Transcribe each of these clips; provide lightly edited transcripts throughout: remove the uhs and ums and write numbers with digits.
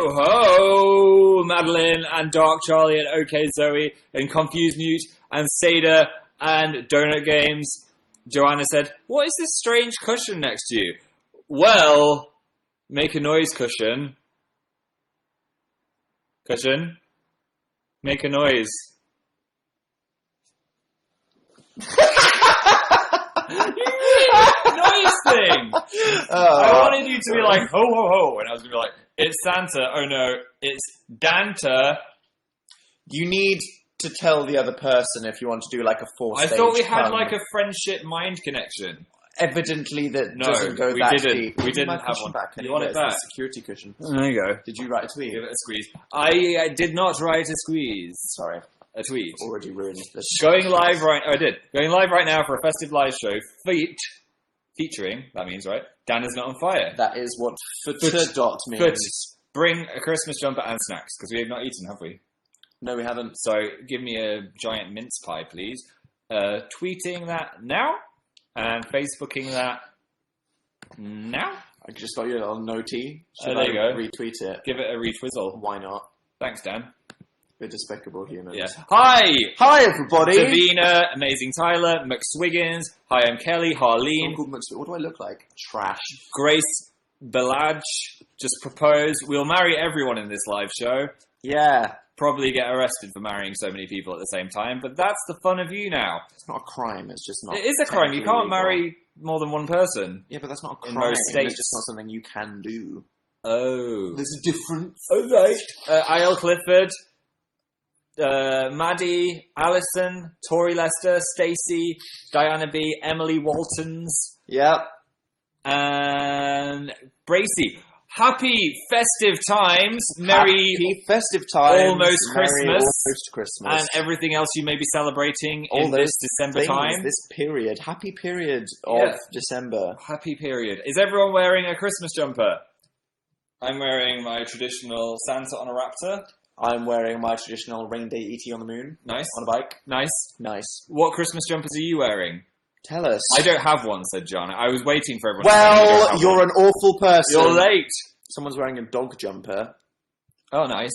ho, Madeline and Dark Charlie and OK Zoe and Confused Newt and Seda and Donut Games. Joanna said, what is this strange cushion next to you? Well, make a noise, cushion. Cushion, make a noise. Noise thing. I wanted you to be like, ho, ho, ho. And I was going to be like, it's Santa. Oh, no, it's Danta. You need to tell the other person if you want to do like a four-stage I thought we had like a friendship mind connection. Evidently that doesn't go that deep. We didn't have one. You want it back? The security cushion. There you go. Did you write a tweet? Give it a squeeze. I did not write a squeeze. Sorry. A tweet. Already ruined this. Going live right... Oh, I did. Going live right now for a festive live show. Featuring, that means, right? Dan is not on fire. That is what dot means. Foot. Bring a Christmas jumper and snacks, because we have not eaten, have we? No, we haven't. So, give me a giant mince pie, please. Tweeting that now, and Facebooking that now. I just got you a little notey. Should there you I go. retweet it? Give it a retwizzle. Why not? Thanks, Dan. We're despicable humans. Yeah. Hi! Hi, everybody! Davina, Amazing Tyler, McSwiggins. Hi, I'm Kelly, Harleen. What do I look like? Trash. Grace Belage just proposed. We'll marry everyone in this live show. Yeah. Probably get arrested for marrying so many people at the same time, but that's the fun of Younow. It's not a crime, it's just not... It is a crime. You can't marry more than one person. Yeah, but that's not a crime. In most states. It's just not something you can do. Oh. There's a difference. Oh, right. Isle Clifford, Maddie, Alison, Tori Lester, Stacey, Diana B, Emily Waltons. Yep. And Bracy. Happy festive times. Merry festive times. Almost Christmas. Almost Christmas. And everything else you may be celebrating all in this December time. This period. Happy period of December. Happy period. Is everyone wearing a Christmas jumper? I'm wearing my traditional Santa on a raptor. I'm wearing my traditional Rain Day E.T. on the moon. Nice. On a bike. Nice. What Christmas jumpers are you wearing? Tell us. I don't have one, said John. I was waiting for everyone to say you're an awful person. You're late. Someone's wearing a dog jumper. Oh, nice.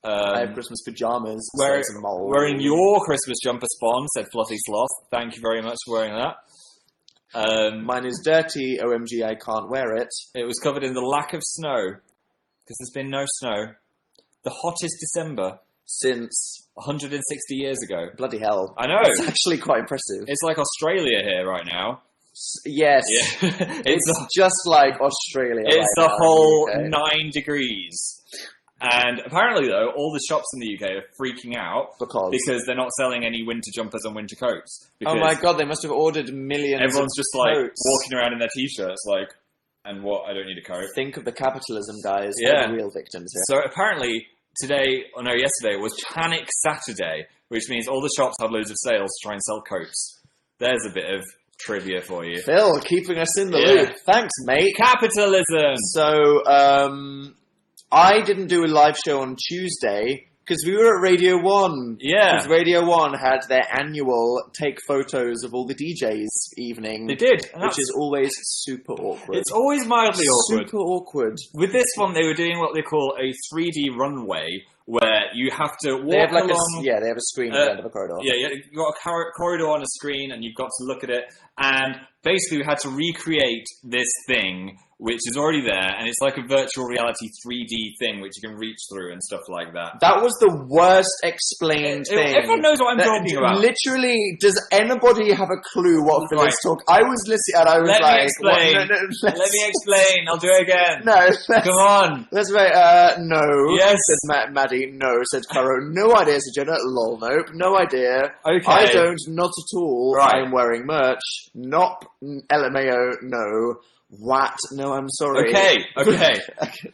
I have Christmas pajamas. Wearing your Christmas jumper, Spawn, said Fluffy Sloth. Thank you very much for wearing that. Mine is dirty. OMG, I can't wear it. It was covered in the lack of snow. Because there's been no snow. The hottest December. Since 160 years ago. Bloody hell. I know. It's actually quite impressive. It's like Australia here right now. Yes. Yeah. it's just like Australia. It's right a now whole in the UK. 9 degrees. And apparently, though, all the shops in the UK are freaking out because they're not selling any winter jumpers and winter coats. Oh my god, they must have ordered millions everyone's of just like coats. walking around in their t-shirts like, and what? I don't need a coat. Think of the capitalism, guys. Yeah. They're the real victims here. So apparently, yesterday was Panic Saturday, which means all the shops had loads of sales to try and sell coats. There's a bit of trivia for you. Phil, keeping us in the loop. Thanks, mate. Capitalism! So, I didn't do a live show on Tuesday because we were at Radio 1. Yeah. Because Radio 1 had their annual take photos of all the DJs evening. They did. Which is always super awkward. It's always mildly awkward. Super awkward. With this one, they were doing what they call a 3D runway, where you have to walk they have along... they have a screen at the end of a corridor. Yeah, you've got a corridor on a screen, and you've got to look at it. And basically, we had to recreate this thing, which is already there, and it's like a virtual reality 3D thing, which you can reach through and stuff like that. That was the worst explained thing. Everyone knows what I'm talking about. Literally, does anybody have a clue what Phil's talking? I was listening, and I was Let me explain. Let me explain. I'll do it again. No. Come on. Let's wait. No. Yes. Said Maddie. No. Said Caro. No idea. Said Jenna. Lol. Nope. No idea. Okay. I don't. Not at all. Right. I'm wearing merch. Nop. LMAO. No. What? No, I'm sorry. Okay. do you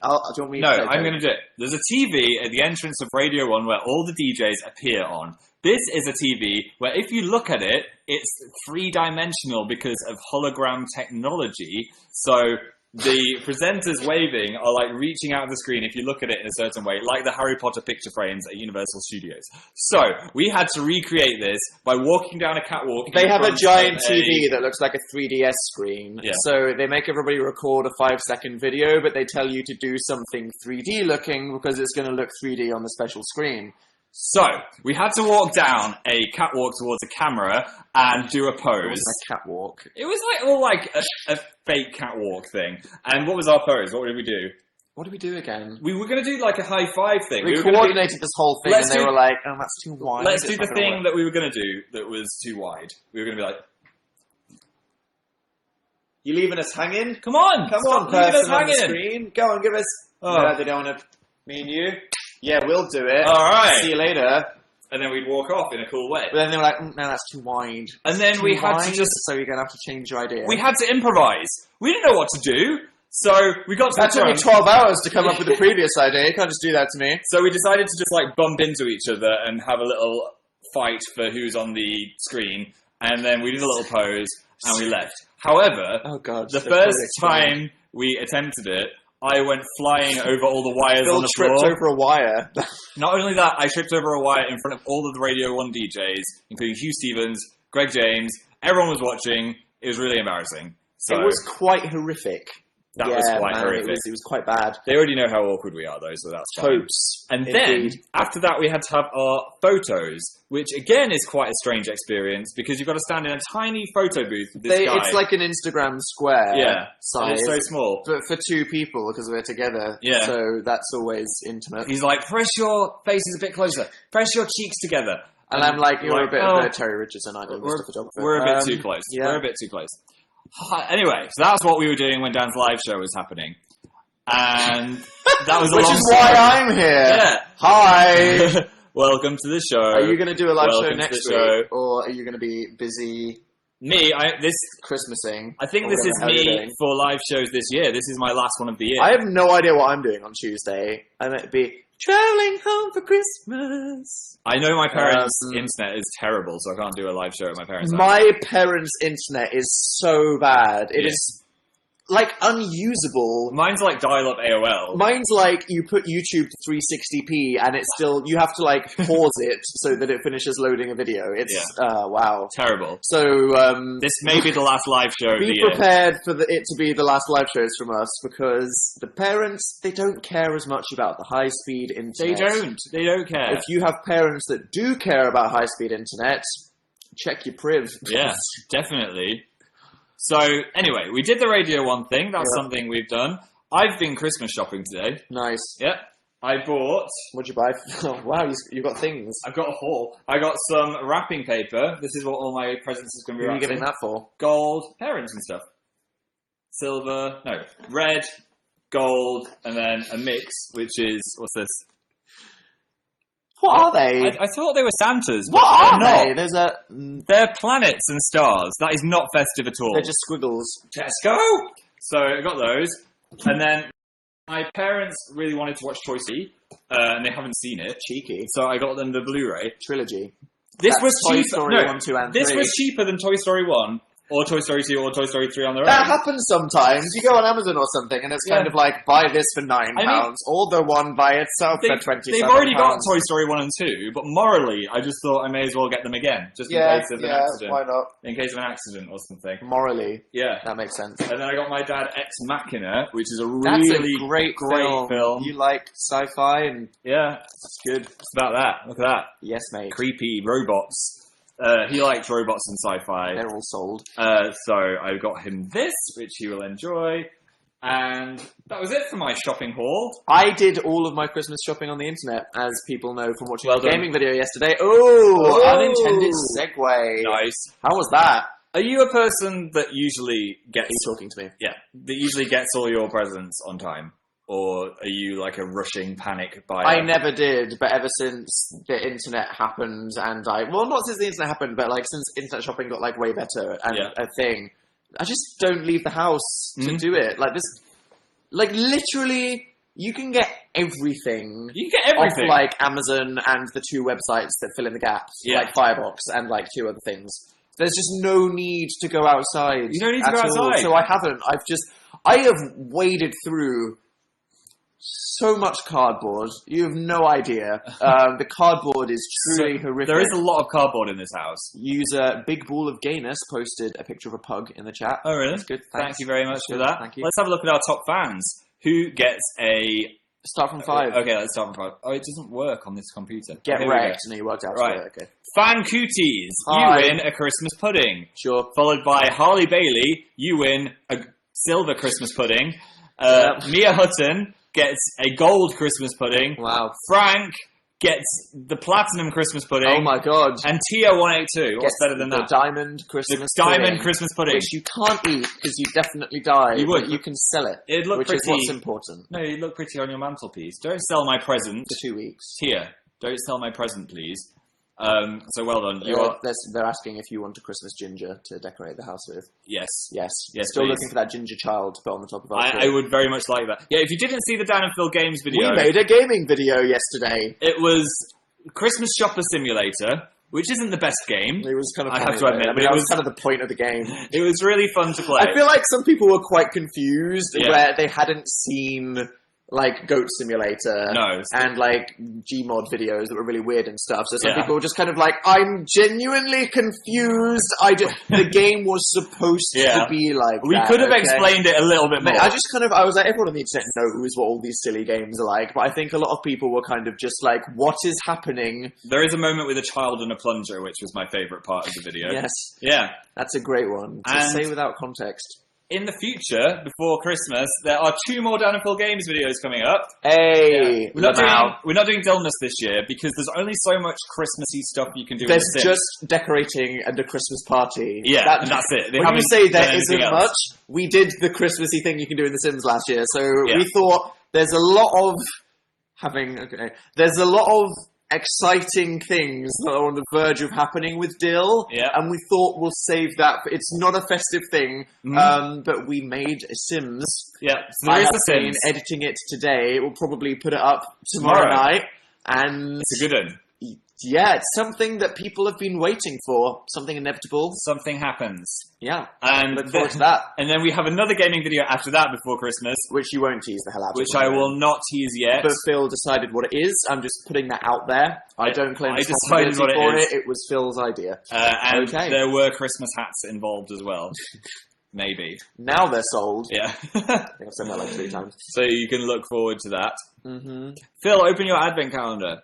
want me to I'm going to do it. There's a TV at the entrance of Radio 1 where all the DJs appear on. This is a TV where if you look at it, it's 3-dimensional because of hologram technology. So the presenters waving are like reaching out of the screen if you look at it in a certain way, like the Harry Potter picture frames at Universal Studios. So we had to recreate this by walking down a catwalk. They have a giant TV that looks like a 3DS screen. Yeah. So they make everybody record a 5-second video, but they tell you to do something 3D looking because it's going to look 3D on the special screen. So we had to walk down a catwalk towards a camera and do a pose. It was a catwalk. It was like all like a fake catwalk thing. And what was our pose? What did we do? What did we do again? We were going to do like a high five thing. We coordinated this whole thing, and they were like, "Oh, that's too wide." Let's do the thing that we were going to do that was too wide. We were going to be like, "You leaving us hanging? come on, Come stop on, leaving us person on the hanging." screen. Go on, give us." Oh. No, they don't want to. Me and you. Yeah, we'll do it. All right. See you later. And then we'd walk off in a cool way. But then they were like, "No, that's too wide." And then Too we had wide, to just... So you're going to have to change your idea. We had to improvise. We didn't know what to do. So we got to That the took me front. 12 hours to come up with the previous idea. You can't just do that to me. So we decided to just like bump into each other and have a little fight for who's on the screen. And then we did a little pose and we left. However, Oh, God. the first time we attempted it, I went flying over all the wires on Phil the tripped floor. over a wire. Not only that, I tripped over a wire in front of all of the Radio 1 DJs, including Hugh Stevens, Greg James. Everyone was watching. It was really embarrassing. So It was quite horrific. that was quite man, horrific. It was quite bad. They already know how awkward we are, though, so that's fine. Totes. And Indeed. then, after that, we had to have our photos, which again is quite a strange experience because you've got to stand in a tiny photo booth with this guy. It's like an Instagram square yeah, and size. it's so small. But for two people, because we're together. Yeah. So that's always intimate. He's like, press your faces a bit closer. Press your cheeks together. And I'm like, you're like, a bit oh, of a Terry Richardson idol, Mr. Photographer. We're a bit too close. Yeah. We're a bit too close. Anyway, so that's what we were doing when Dan's live show was happening. And that was a Which long is why story. I'm here. Yeah. Hi. Welcome to the show. Are you going to do a live show Welcome to next the show. week? Or are you going to be busy Me, Christmasing? I think or this is whatever, how you're me doing? for live shows this year. This is my last one of the year. I have no idea what I'm doing on Tuesday. I might be traveling home for Christmas. I know my parents' internet is terrible, so I can't do a live show at my parents' house. My parents' internet is so bad. It Yeah. is like unusable. Mine's like dial-up AOL. Mine's like you put YouTube to 360p and it's still, you have to like pause it so that it finishes loading a video. It's, wow. Terrible. So, This may be the last live show of the be year. prepared for it to be the last live shows from us because the parents, they don't care as much about the high-speed They internet. don't. They don't care. If you have parents that do care about high-speed internet, check your priv. Yeah, definitely. So, anyway, we did the Radio 1 thing. That's Yeah. something we've done. I've been Christmas shopping today. Nice. Yep. I bought... What'd you buy? Oh, wow, you got things. I've got a haul. I got some wrapping paper. This is what all my presents is going to Who be are you wrapped getting in. that for? Gold, parents and stuff. Silver, no, red, gold, and then a mix, which is, what's this? What are they? I thought they were Santas. What but are they're they? not. They're planets and stars. That is not festive at all. They're just squiggles. Tesco! So I got those. And then my parents really wanted to watch Toy Story, and they haven't seen it. Cheeky. So I got them the Blu-ray. Trilogy. This That's was Toy cheaper. Story no, 1, 2, and this 3. was cheaper than Toy Story 1, or Toy Story 2, or Toy Story 3 on their That own. happens sometimes. You go on Amazon or something, and it's kind of like, buy this for £9, or the one by itself for £27. They've already got Toy Story 1 and 2, but morally, I just thought I may as well get them again, just in case of an accident. why not? In case of an accident or something. Morally, Yeah. that makes sense. And then I got my dad Ex Machina, which is a That's really a great film. You like sci-fi, and Yeah, it's good. it's about that. Look at that. Yes, mate. Creepy robots. He likes robots and sci-fi. They're all sold. So I got him this, which he will enjoy. And that was it for my shopping haul. I did all of my Christmas shopping on the internet, as people know from watching Well the done. gaming video yesterday. Oh, Oh. unintended segue. Nice. How was that? Are you a person that usually gets... Are you talking to me? Yeah, that usually gets all your presents on time? Or are you like a rushing panic buyer? I never did, but ever since the internet happened and well, not since the internet happened, but like since internet shopping got like way better and a thing, I just don't leave the house to do it. Like this, like literally, you can get everything. You can get everything. Off like Amazon and the two websites that fill in the gaps, like Firebox and like two other things. There's just no need to go outside. You don't need to go at all, outside. So I haven't. I have waded through so much cardboard. You have no idea. The cardboard is truly horrific. There is a lot of cardboard in this house. User Big Ball of Gayness posted a picture of a pug in the chat. Oh, really? That's good. Thank you very much for that. Thank you. Let's have a look at our top fans. Who gets a... Start from 5. Okay, let's start from 5. Oh, it doesn't work on this computer. Get wrecked. No, you worked out. Right. Okay. Fan Cooties, Hi. you win a Christmas pudding. Sure. Followed by Harley Bailey, you win a silver Christmas pudding. Yep. Mia Hutton gets a gold Christmas pudding. Wow. Frank gets the platinum Christmas pudding. Oh my god. And Tia182, what's better than the that? Diamond Christmas The pudding, diamond Christmas pudding. which you can't eat because you definitely die. You would. But you can sell it. It'd look which pretty. is what's important. No, you look pretty on your mantelpiece. Don't sell my present. For 2 weeks. Tia, don't sell my present, please. So well done. They're asking if you want a Christmas ginger to decorate the house with. Yes. Yes. Yes, Still please. looking for that ginger child to put on the top of our I tree. would very much like that. Yeah, if you didn't see the Dan and Phil Games video, We made a gaming video yesterday. it was Christmas Shopper Simulator, which isn't the best game. It was kind of I funny, have to admit, though. I but mean, it that was was- kind of the point of the game. It was really fun to play. I feel like some people were quite confused Yeah. where they hadn't seen like Goat Simulator No. and like Gmod videos that were really weird and stuff. So some Yeah. people were just kind of like, I'm genuinely confused. The game was supposed Yeah. to be like We that, could have okay? explained it a little bit more. Mate, I was like, everyone on the internet knows what all these silly games are like, but I think a lot of people were kind of just like, what is happening? There is a moment with a child and a plunger, which was my favourite part of the video. Yes, Yeah. that's a great one to And- say without context. In the future, before Christmas, there are 2 more Dan and Phil Games videos coming up. Hey, We're not Younow. doing Dilmas this year because there's only so much Christmassy stuff you can do There's in The Sims. just decorating and a Christmas party. Yeah, and that's it. They When you haven't say done there anything isn't else. much, we did the Christmassy thing you can do in The Sims last year, so Yeah. we thought there's a lot of there's a lot of exciting things that are on the verge of happening with Dill, Yeah. and we thought we'll save that. It's not a festive thing, but we made a Sims. Yeah, so I there is have The been Sims. editing it today. We'll probably put it up tomorrow night, and It's a good one. yeah, it's something that people have been waiting for. Something inevitable. Something happens. Yeah. And Look forward to that. And then we have another gaming video after that before Christmas, Which you won't tease the hell out of. which I will not tease yet. But Phil decided what it is. I'm just putting that out there. I don't claim I decided responsibility what it for is. it. It was Phil's idea. And Okay. there were Christmas hats involved as well. Maybe. Now they're sold. Yeah. I think I've said that like 3 times. So you can look forward to that. Mm-hmm. Phil, open your advent calendar.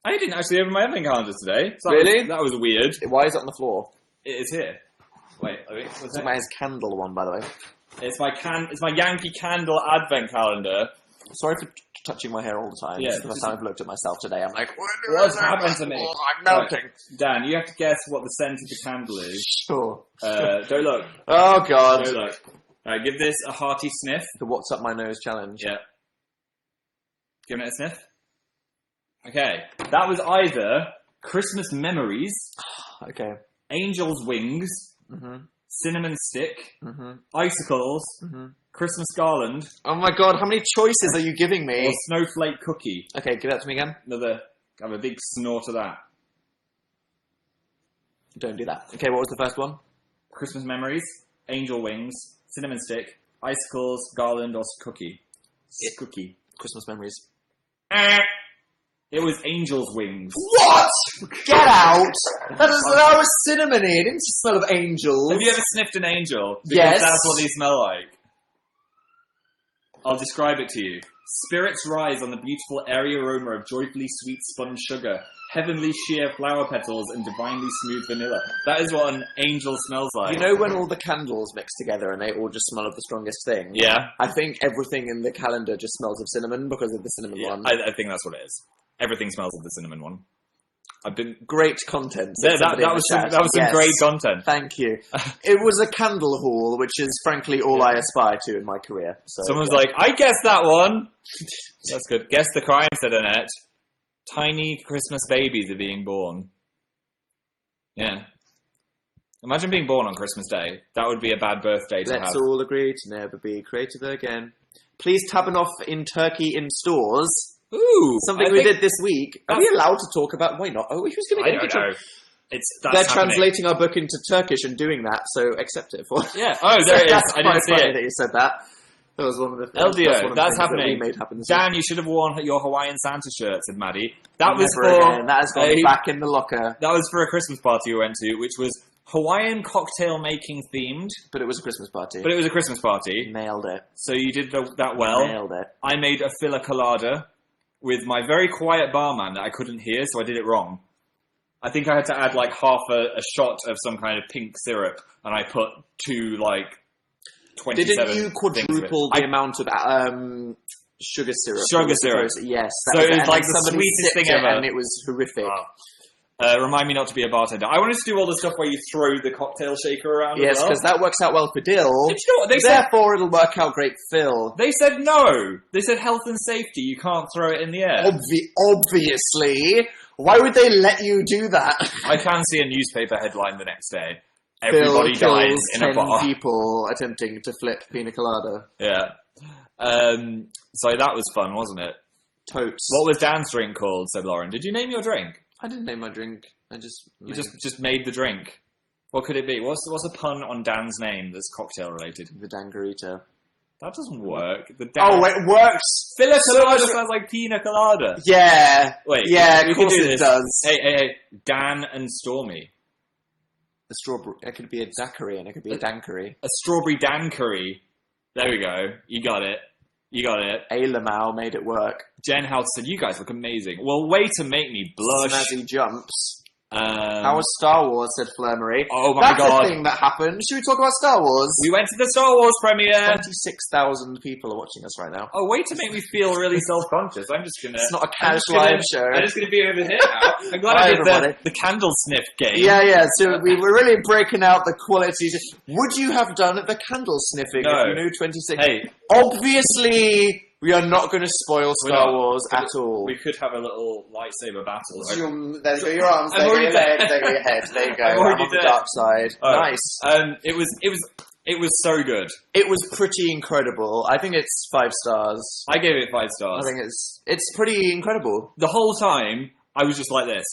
I didn't actually open my advent calendar today. So Really? That was weird. Why is it on the floor? It is here. Wait, what's This is it? my candle one, by the way. It's my Yankee Candle advent calendar. Sorry for touching my hair all the time. Yeah, This is the first time I've looked at myself today. I'm like, What's happened to me? I'm melting. Dan, you have to guess what the scent of the candle is. Sure. Don't look. Oh, God. Don't look. Alright, give this a hearty sniff. The What's Up My Nose challenge. Yeah. Giving it a sniff. Okay. That was either Christmas Memories, Okay. Angel's Wings, Mm-hmm. Cinnamon Stick, Mm-hmm. Icicles, Mm-hmm. Christmas Garland, Oh my God, how many choices are you giving or me? Snowflake Cookie. Okay, give that to me again. Have a big snort of that. Don't do that. Okay, what was the first one? Christmas Memories, Angel Wings, Cinnamon Stick, Icicles, Garland, or Cookie. Cookie. Christmas memories. It was Angel's Wings. What? Get out! That was cinnamony. It didn't smell of angels. Have you ever sniffed an angel? Because Yes. that's what they smell like. I'll describe it to you. Spirits rise on the beautiful airy aroma of joyfully sweet spun sugar, heavenly sheer flower petals, and divinely smooth vanilla. That is what an angel smells like. You know when all the candles mix together and they all just smell of the strongest thing? Yeah. I think everything in the calendar just smells of cinnamon because of the cinnamon one. I think that's what it is. Everything smells of the cinnamon one. I've been... Great content. said That somebody in was the some, chat. that was some Yes. great content. Thank you. It was a candle haul, which is frankly all I aspire to in my career. So, Someone's yeah. like, I guessed that one. That's good. Guess the crime, said Annette. Tiny Christmas babies are being born. Yeah. Imagine being born on Christmas Day. That would be a bad birthday to Let's have. all agree to never be creative again. Please Tabanoff in Turkey in stores. Ooh! Something we did this week. Are we allowed to talk about? Why not? Oh, who's going to I get in don't trouble? know. They're translating our book into Turkish and doing that, so accept it for. Yeah. Oh, there it is. I didn't see it. That you said that. That was one of the things. LDO, that's happening. That we made happen Dan, you should have worn your Hawaiian Santa shirt, said Maddie. That was again. That has gone back in the locker. That was for a Christmas party we went to, which was Hawaiian cocktail making themed. But it was a Christmas party. Nailed it. So you did that well. Nailed it. I made a fila colada with my very quiet barman that I couldn't hear, so I did it wrong. I think I had to add like half a shot of some kind of pink syrup, and I put 2 like 27. Didn't you quadruple the amount of sugar syrup? Sugar syrup. Yes. So it was like the sweetest thing ever. And it was horrific. Remind me not to be a bartender. I wanted to do all the stuff where you throw the cocktail shaker around. Yes, because that works out well for Dill. You know what? Therefore, it'll work out great for Phil. They said no. They said health and safety. You can't throw it in the air. Obviously. Why would they let you do that? I can see a newspaper headline the next day. Everybody dies in a bar. 10 people attempting to flip pina colada. Yeah. So that was fun, wasn't it? Totes. What was Dan's drink called, said Lauren. Did you name your drink? I didn't name my drink. You just made the drink. What could it be? What's a pun on Dan's name that's cocktail related? The Dangarita. That doesn't work. It works! Fila colada sounds like pina colada. Yeah. Wait. Yeah, we of course can do it this. does. Hey. Dan and Stormy. A strawberry. It could be a daiquiri and it could be a dankery. A strawberry dankery. There we go. You got it. A Lamau made it work. Jen House said, you guys look amazing. Well, way to make me blush. Snazzy jumps. How was Star Wars, said Flurmery. Oh my god. That's a thing that happened. Should we talk about Star Wars? We went to the Star Wars premiere. 26,000 people are watching us right now. Oh, way to make me feel really self-conscious. I'm just going to... It's not a casual live show. I'm just going to be over here now. I'm glad I did the candle sniff game. Yeah. So we were really breaking out the quality. Would you have done the candle sniffing if you knew 26? Hey. Obviously... We are not going to spoil Star Wars at all. We could have a little lightsaber battle. There you go, your arms. There you go, your legs. There you go, your head. There you go. I'm on the dark side. Nice. It was so good. It was pretty incredible. I think it's 5 stars. I gave it 5 stars. I think it's pretty incredible. The whole time, I was just like this.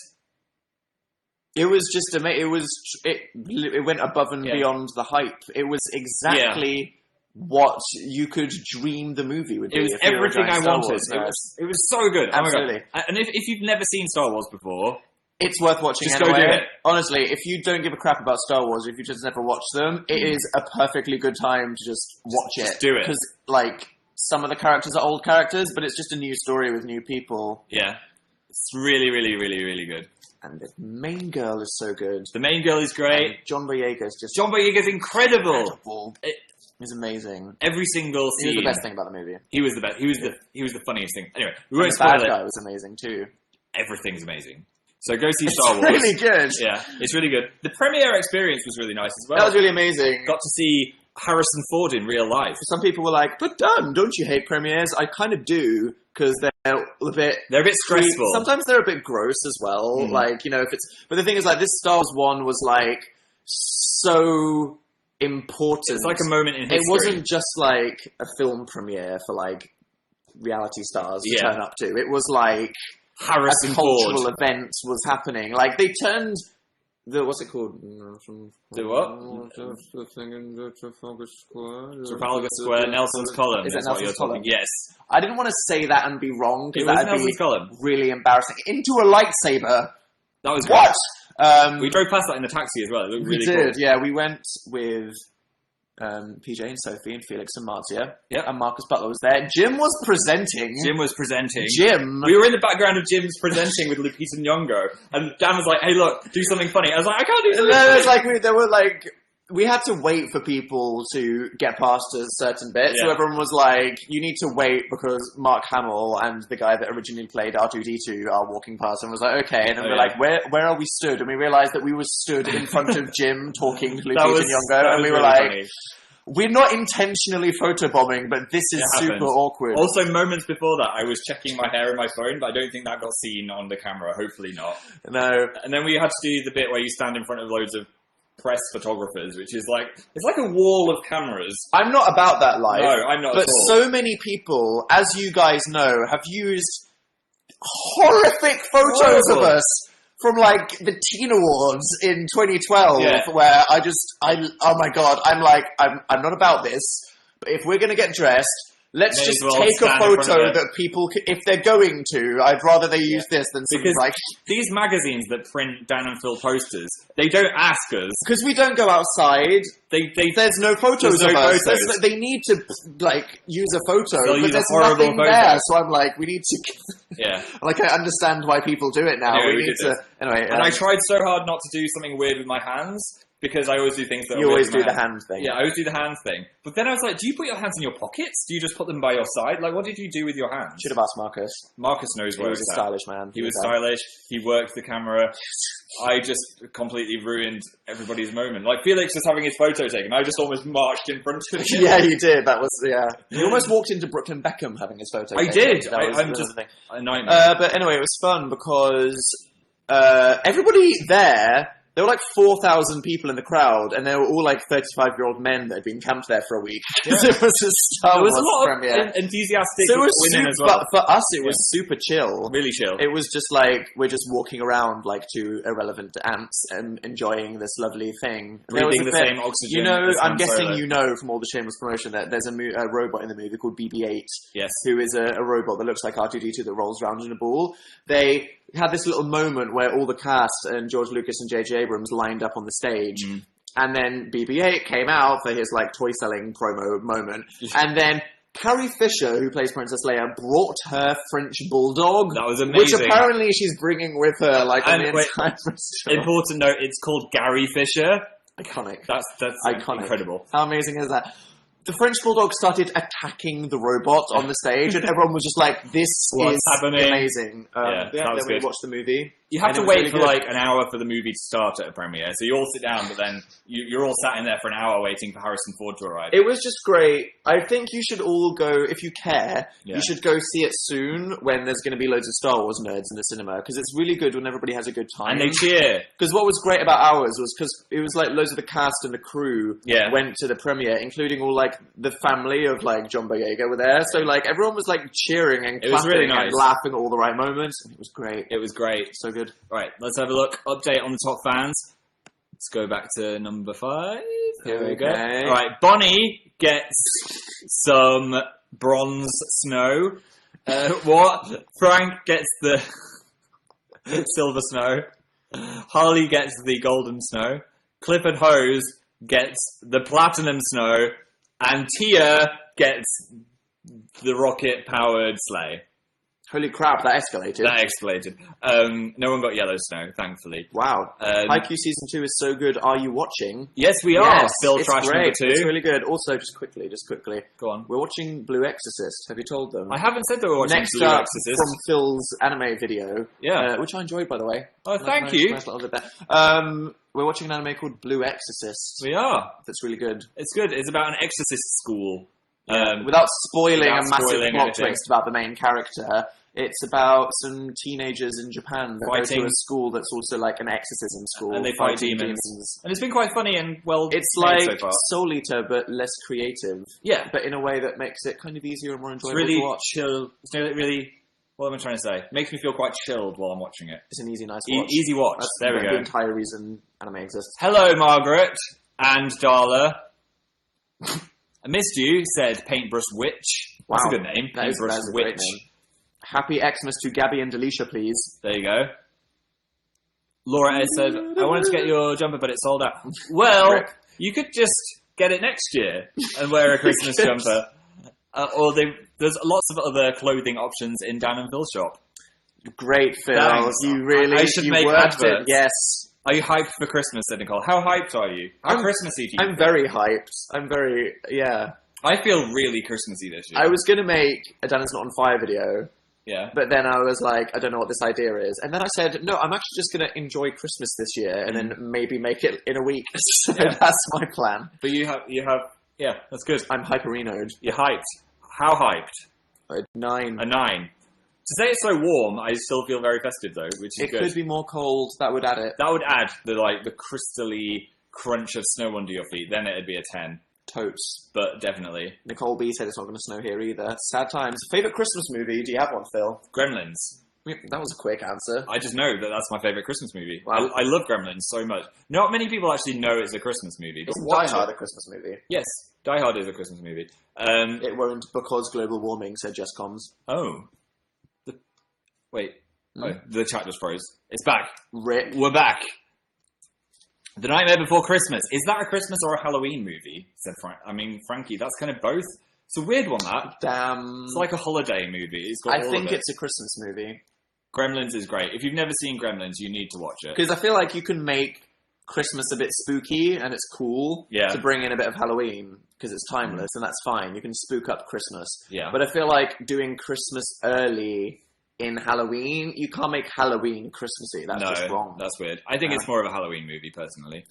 It was just amazing. It went above and beyond the hype. It was exactly... what you could dream the movie would be. It was everything I wanted. It was so good. Absolutely. Oh my God. And if you've never seen Star Wars before, it's worth watching. Just anyway. go do it. Honestly, if you don't give a crap about Star Wars, or if you just never watched them, it is a perfectly good time to just watch it. Just do it. Because some of the characters are old characters, but it's just a new story with new people. Yeah, it's really, really, really, really good. And the main girl is so good. The main girl is great. And John Boyega's incredible. He's amazing. Every single scene. He was the best thing about the movie. He was the best. He was the funniest thing. Anyway, we won't the spoil bad it. guy was amazing too. Everything's amazing. So go see Star Wars. It's really good. Yeah, it's really good. The premiere experience was really nice as well. That was really amazing. Got to see Harrison Ford in real life. Some people were like, "But Dan, don't you hate premieres?" I kind of do because they're a bit stressful. Sometimes they're a bit gross as well. Like if it's. But the thing is, this Star Wars one was so important. It's like a moment in history. It wasn't just like a film premiere for reality stars to turn up to. It was Harrison a cultural Ford event was happening. They turned what's it called? The what? Trafalgar Square, Nelson's Column. Is that Nelson's Column? Yes. I didn't want to say that and be wrong because that would be Column. Really embarrassing. Into a lightsaber. That was what? We drove past that in the taxi as well. It looked really cool. We did, yeah. We went with PJ and Sophie and Felix and Marzia. Yep. And Marcus Butler was there. Jim was presenting. Jim. We were in the background of Jim's presenting with Lupita Nyong'o, and Dan was like, "Hey, look, do something funny." I was like, "I can't do something funny." We had to wait for people to get past a certain bit. Yeah. So everyone was like, you need to wait because Mark Hamill and the guy that originally played R2-D2 are walking past, and was like, okay. And then we're like, where are we stood? And we realized that we were stood in front of Jim talking to Lupita Nyong'o, and we were like, funny. We're not intentionally photobombing, but this is super awkward. Also, moments before that, I was checking my hair in my phone, but I don't think that got seen on the camera. Hopefully not. No. And then we had to do the bit where you stand in front of loads of press photographers, which is it's like a wall of cameras. I'm not about that life. No, I'm not at all. But so many people, as you guys know, have used horrific photos of us from like the Teen Awards in 2012, where oh my god, I'm not about this, but if we're gonna get dressed, let's just take a photo that people, if they're going to, I'd rather they use this than some like... These magazines that print Dan and Phil posters, they don't ask us. Because we don't go outside. There's no photos of us. They need to, like, use a photo, but there's nothing there. So I'm like, we need to... Yeah. Like, I understand why people do it now. Yeah, we need to... Anyway. And I tried so hard not to do something weird with my hands, because I always do things that you always do the hand thing. Yeah, I always do the hand thing. But then I was like, do you put your hands in your pockets? Do you just put them by your side? Like, what did you do with your hands? Should have asked Marcus. Marcus knows where he was a stylish man. He was stylish. He worked the camera. I just completely ruined everybody's moment. Like, Felix was having his photo taken. I just almost marched in front of him. Yeah, you did. That was, You almost walked into Brooklyn Beckham having his photo taken. I did. I'm just a nightmare. But anyway, it was fun because everybody there... There were like 4,000 people in the crowd, and they were all like 35-year-old men that had been camped there for a week. Yeah. It was a Star Wars premiere. There was a lot of enthusiastic women as But well. for us, it was super chill. Really chill. It was just like, we're just walking around like two irrelevant ants and enjoying this lovely thing. Breathing the same oxygen. You know, I'm guessing you know from all the shameless promotion that there's a robot in the movie called BB-8. Yes. Who is a robot that looks like R2-D2 that rolls around in a ball. They had this little moment where all the cast and George Lucas and J.J. Abrams lined up on the stage. And then BB-8 came out for his like toy selling promo moment. And then Carrie Fisher, who plays Princess Leia, brought her French bulldog. That was amazing. Which apparently she's bringing with her like on the entire restaurant. Important note, it's called Gary Fisher. Iconic. That's iconic. Incredible. How amazing is that? The French bulldog started attacking the robot on the stage, and everyone was just like, "This is amazing." That was then we good. watched the movie. You have to wait for like an hour for the movie to start at a premiere, so you all sit down, but then you're all sat in there for an hour waiting for Harrison Ford to arrive. It was just great. I think you should all go, if you care, you should go see it soon when there's going to be loads of Star Wars nerds in the cinema, because it's really good when everybody has a good time. And they cheer. Because what was great about ours was because it was like loads of the cast and the crew went to the premiere, including all like the family of like John Boyega were there, so like everyone was like cheering and clapping and laughing at all the right moments. It was great. It was great. So good. Right, let's have a look. Update on the top fans. Let's go back to number 5. Here we go. All right, Bonnie gets some bronze snow. What? Frank gets the silver snow. Harley gets the golden snow. Clifford Hose gets the platinum snow. And Tia gets the rocket-powered sleigh. Holy crap, that escalated. No one got yellow snow, thankfully. Wow. Haikyuu Season 2 is so good. Are you watching? Yes, we are. Still trash great. number 2. It's really good. Also, just quickly. Go on. We're watching Blue Exorcist. Have you told them? I haven't said that we're watching Blue Exorcist. From Phil's anime video. Yeah. Which I enjoyed, by the way. Oh, thank you. Nice little bit there. We're watching an anime called Blue Exorcist. We are. That's really good. It's good. It's about an exorcist school. Without spoiling a massive plot twist about the main character, it's about some teenagers in Japan that go to a school that's also like an exorcism school. And they fight demons. And it's been quite funny and it's like so far. Soul Eater, but less creative. Yeah. But in a way that makes it kind of easier and more enjoyable to watch. Chill. It's really... What am I trying to say? It makes me feel quite chilled while I'm watching it. It's an easy, nice watch. Easy watch. That's there we go. The entire reason anime exists. Hello, Margaret and Darla. I missed you, said Paintbrush Witch. That's a good name. Paintbrush Witch. Happy Xmas to Gabby and Delisha, please. There you go. Laura said, I wanted to get your jumper, but it's sold out. Well, you could just get it next year and wear a Christmas jumper. There's lots of other clothing options in Dan and Phil's shop. Great, Phil. Thanks. You really I should make adverts. Yes. Are you hyped for Christmas, said Nicole? How hyped are you? How Christmassy do you I'm very hyped. I feel really Christmassy this year. I was going to make a Dan is Not on Fire video. Yeah. But then I was like, I don't know what this idea is. And then I said, no, I'm actually just going to enjoy Christmas this year and then maybe make it in a week. So that's my plan. But you have, yeah, that's good. I'm hyperenoed. You're hyped. How hyped? A 9. A 9. To say it's so warm, I still feel very festive though, which is good. It could be more cold. That would add it. That would add the crystally crunch of snow under your feet. Then it'd be a 10. Totes. But definitely. Nicole B said it's not going to snow here either. Sad times. Favourite Christmas movie? Do you have one, Phil? Gremlins. That was a quick answer. I just know that that's my favourite Christmas movie. Wow. I love Gremlins so much. Not many people actually know it's a Christmas movie. But Is Die Hard a Christmas movie? Yes, Die Hard is a Christmas movie. It won't, because global warming, said Jess Combs. Oh. Wait. Oh, the chat just froze. It's back. Rip. We're back. The Nightmare Before Christmas. Is that a Christmas or a Halloween movie? Said Frank. I mean, Frankie, that's kind of both. It's a weird one, that. Damn. It's like a holiday movie. It's got I think it's a Christmas movie. Gremlins is great. If you've never seen Gremlins, you need to watch it. Because I feel like you can make Christmas a bit spooky, and it's cool to bring in a bit of Halloween, because it's timeless, and that's fine. You can spook up Christmas. Yeah. But I feel like doing Christmas early in Halloween, you can't make Halloween Christmassy. That's just wrong. That's weird. I think it's more of a Halloween movie, personally.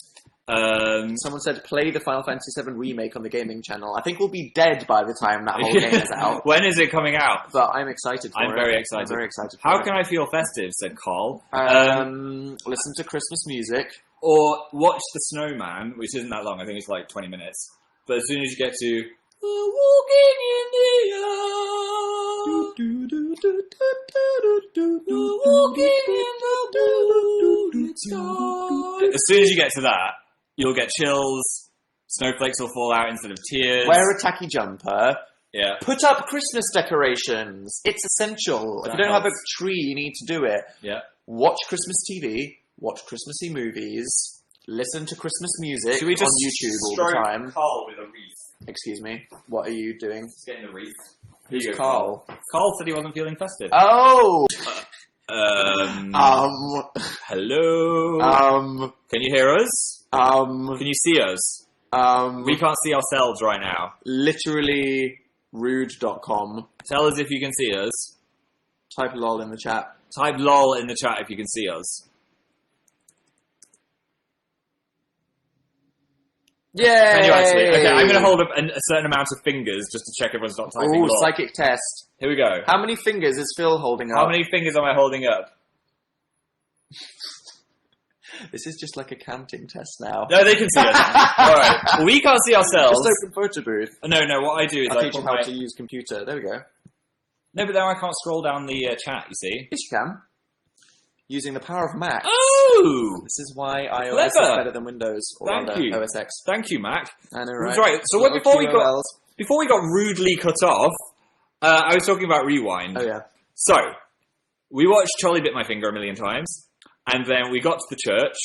Someone said, play the Final Fantasy VII remake on the gaming channel. I think we'll be dead by the time that whole game is out. When is it coming out? But I'm excited for it. I'm very excited. How can I feel festive, said Carl. Listen to Christmas music. Or watch The Snowman, which isn't that long. I think it's like 20 minutes. But as soon as you get to Walking in the Yard. As soon as you get to that, you'll get chills, snowflakes will fall out instead of tears. Wear a tacky jumper. Yeah. Put up Christmas decorations. It's essential. If you don't have a tree, you need to do it. Yeah. Watch Christmas TV. Watch Christmassy movies. Listen to Christmas music Should we just on YouTube all the time. Carl with a wreath? Excuse me. What are you doing? He's getting a wreath. Who's Carl? Carl said he wasn't feeling festive. Oh! Hello? Can you hear us? Can you see us? We can't see ourselves right now. Literally rude.com. Tell us if you can see us. Type lol in the chat. Type lol in the chat if you can see us. Yay! Can you actually? Okay, I'm going to hold up a certain amount of fingers just to check everyone's not typing lol. Psychic test. Here we go. How many fingers is Phil holding up? How many fingers am I holding up? This is just like a counting test now. No, they can see us. Alright. Well, we can't see ourselves. Just open photo booth. No, what I do is I'll teach you how to use computer. There we go. No, but then I can't scroll down the chat, you see. Yes, you can. Using the power of Mac. Oh! This is why iOS is better than Windows or OS X. Thank you, Mac. I know, right? Right, so before we got rudely cut off, I was talking about Rewind. Oh, yeah. So, we watched Charlie Bit My Finger a million times. And then we got to the church,